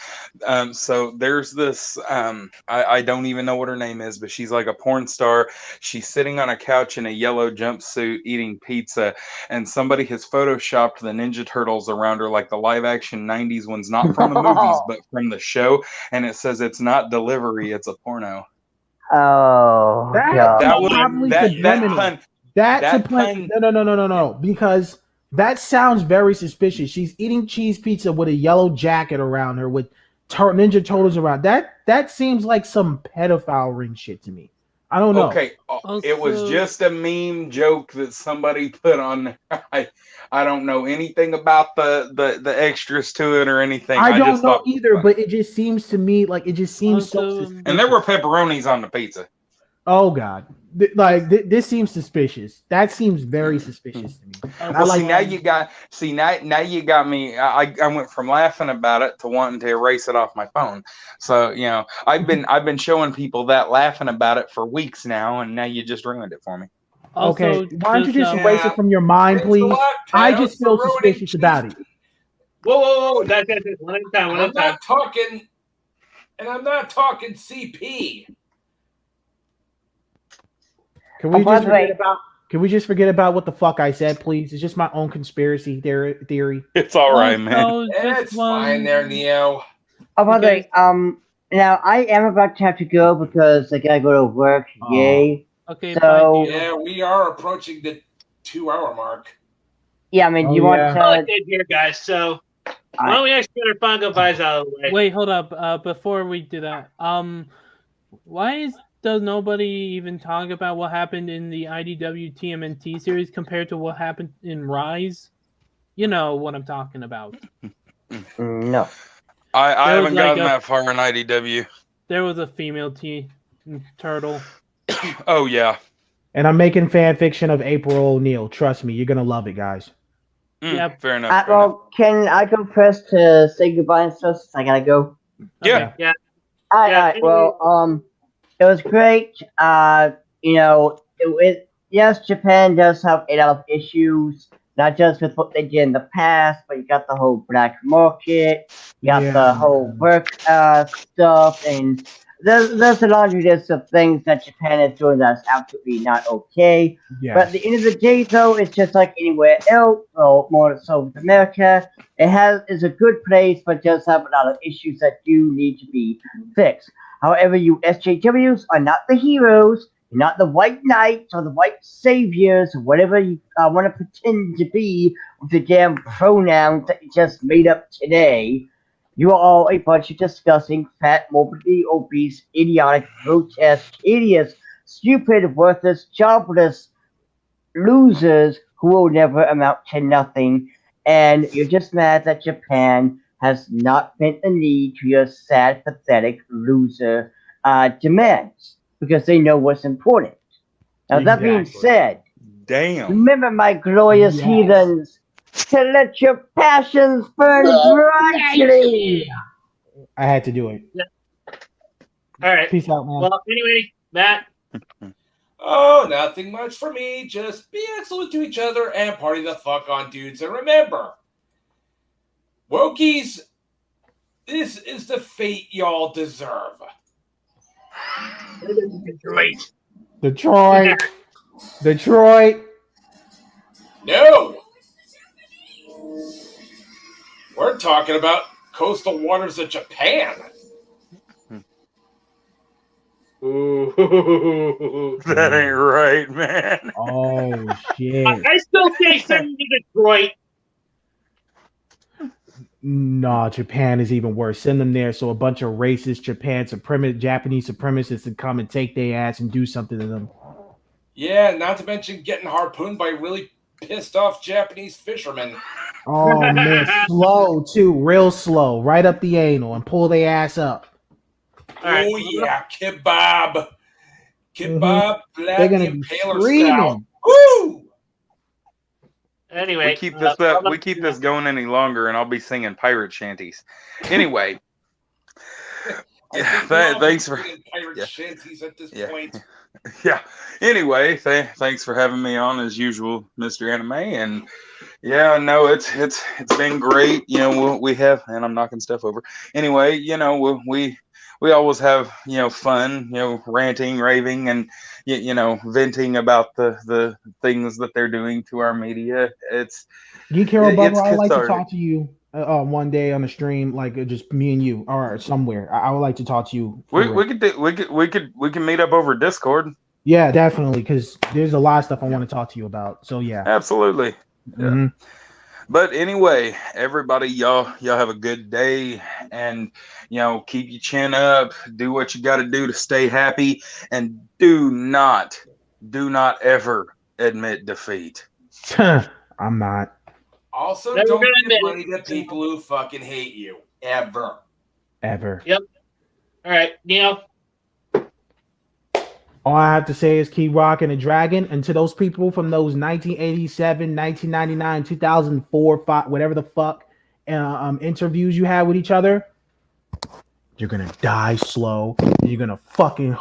S8: So there's this, I don't even know what her name is, but she's like a porn star. She's sitting on a couch in a yellow jumpsuit eating pizza, and somebody has photoshopped the Ninja Turtles around her, like the live action 90s ones, not from the movies, but from the show. And it says it's not delivery, it's a porno.
S4: Oh, God.
S5: That's a pun. No. Because that sounds very suspicious. She's eating cheese pizza with a yellow jacket around her with Ninja Turtles around. That seems like some pedophile ring shit to me. I don't know.
S8: Okay, it was just a meme joke that somebody put on. I don't know anything about the extras to it or anything.
S5: I don't know either, but it just seems to me like it just seems so suspicious.
S8: And there were pepperonis on the pizza.
S5: Oh God! This seems suspicious. That seems very suspicious to me.
S8: Well, now you got me. I went from laughing about it to wanting to erase it off my phone. So I've been showing people that laughing about it for weeks now, and now you just ruined it for me.
S5: Okay, why don't you just erase it from your mind, please? I just feel suspicious about it.
S1: Whoa! That's one at a time.
S2: I'm not talking CP.
S5: Can we just forget about what the fuck I said, please? It's just my own conspiracy theory.
S8: It's all right, man.
S2: It's fine there, Neo.
S4: Oh, by the way, now I am about to have to go because I gotta go to work. Yay.
S3: Okay.
S4: So
S2: yeah, we are approaching the 2-hour mark.
S4: Yeah, I mean, you want to?
S1: I did here, guys. So why don't we actually get our final advice out of the way?
S3: Wait, hold up. Before we do that, why does nobody even talk about what happened in the IDW TMNT series compared to what happened in Rise? You know what I'm talking about.
S4: No.
S8: I haven't gotten that far in IDW.
S3: There was a female turtle.
S8: Oh, yeah.
S5: And I'm making fan fiction of April O'Neil. Trust me, you're going to love it, guys.
S3: Yeah,
S8: fair enough.
S4: Well, can I go first to say goodbye and stuff? I gotta go.
S8: Yeah.
S4: All right. Well, it was great. Yes, Japan does have a lot of issues, not just with what they did in the past, but you got the whole black market, you got the whole work stuff, and there's a laundry list of things that Japan is doing that's absolutely not okay.
S5: Yes.
S4: But at the end of the day, though, it's just like anywhere else, or more so with America. Is a good place, but does have a lot of issues that do need to be fixed. However, you SJWs are not the heroes. You're not the white knights or the white saviors or whatever you want to pretend to be with the damn pronouns that you just made up today. You are all a bunch of disgusting, fat, morbidly obese, idiotic, grotesque, hideous, stupid, worthless, jobless losers who will never amount to nothing. And you're just mad that Japan has not bent the knee to your sad, pathetic loser demands because they know what's important. Now, that being said, remember, my glorious heathens, to let your passions burn brightly.
S5: I had to do it.
S1: Yeah. All right.
S5: Peace out, man.
S1: Well, anyway, Matt.
S2: Oh, nothing much for me. Just be excellent to each other and party the fuck on, dudes. And remember, Wokies, this is the fate y'all deserve.
S5: Detroit.
S2: No. We're talking about coastal waters of Japan.
S1: Ooh.
S8: That ain't right, man.
S5: Oh, shit.
S1: I still say send me to Detroit.
S5: No, Japan is even worse. Send them there so a bunch of racist Japanese supremacists can come and take their ass and do something to them.
S2: Yeah, not to mention getting harpooned by really pissed off Japanese fishermen.
S5: Oh man, slow too, real slow, right up the anal and pull their ass up.
S1: Right.
S2: Oh yeah, kebab,
S5: They're
S2: black
S5: gonna be
S2: impaler
S5: screaming.
S2: style. Woo!
S1: Anyway,
S8: We keep this going any longer, and I'll be singing pirate shanties. Anyway, thanks for
S2: pirate shanties at this point.
S8: Yeah. Anyway, thanks for having me on as usual, Mr. Anime. And yeah, no, it's been great. You know, we have, and I'm knocking stuff over. Anyway, you know, we always have, you know, fun, you know, ranting, raving, and you know, venting about the things that they're doing to our media. It's
S5: Geek Hero Bubba, I would like to
S8: cathartic.
S5: talk to you one day on the stream, like just me and you, or somewhere. I would like to talk to you.
S8: We can meet up over Discord.
S5: Yeah, definitely, because there's a lot of stuff I want to talk to you about. So yeah,
S8: Absolutely.
S5: Mhm.
S8: Yeah. But anyway, everybody, y'all have a good day, and you know, keep your chin up, do what you got to do to stay happy, and do not ever admit defeat.
S5: I'm not.
S2: Also,
S1: Never
S2: don't
S1: gonna
S2: give
S1: admit
S2: money
S1: it.
S2: to people who fucking hate you. Ever.
S1: Yep. All right, Neo.
S5: All I have to say is keep rocking and dragging. And to those people from those 1987, 1999, 2004, 5, whatever the fuck interviews you had with each other, you're gonna die slow. And you're gonna fucking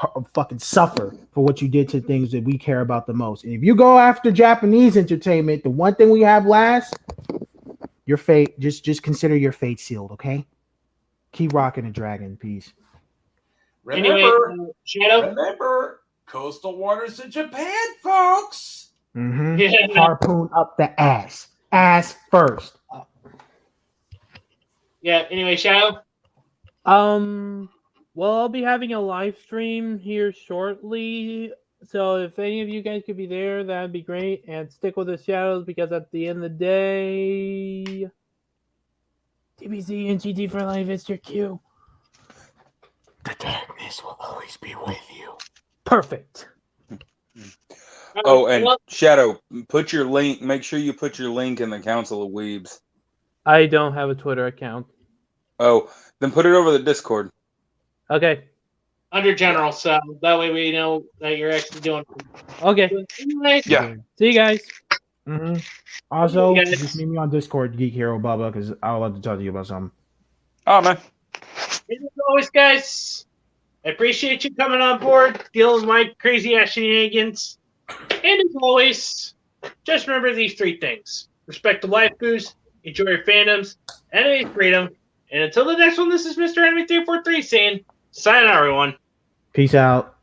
S5: suffer for what you did to things that we care about the most. And if you go after Japanese entertainment, the one thing we have last, your fate. Just consider your fate sealed. Okay. Keep rocking and dragging. Peace.
S2: Remember, coastal waters of Japan, folks.
S5: Mm-hmm.
S1: Yeah.
S5: Harpoon up the ass. Ass first.
S1: Yeah. Anyway, Shadow.
S3: Well, I'll be having a live stream here shortly. So if any of you guys could be there, that'd be great. And stick with the shadows because at the end of the day, DBZ and GD for life is your cue. The darkness will always be with you. Perfect.
S8: Oh, and Shadow, put your link. Make sure you put your link in the Council of Weebs.
S3: I don't have a Twitter account.
S8: Oh, then put it over the Discord.
S3: Okay.
S1: Under general, so that way we know that you're actually doing.
S3: Okay.
S1: Anyway,
S8: Yeah.
S3: See you guys.
S5: Mm-hmm. Also,
S1: Yeah.
S5: just meet me on Discord, Geek Hero Bubba, because I would love to talk to you about something.
S8: Oh man.
S1: as always, guys, I appreciate you coming on board, dealing with my crazy ass shenanigans. And as always, just remember these three things: respect the waifus, enjoy your fandoms, anime freedom, and until the next one, this is Mr. Enemy 343 saying, sign out, everyone.
S5: Peace out.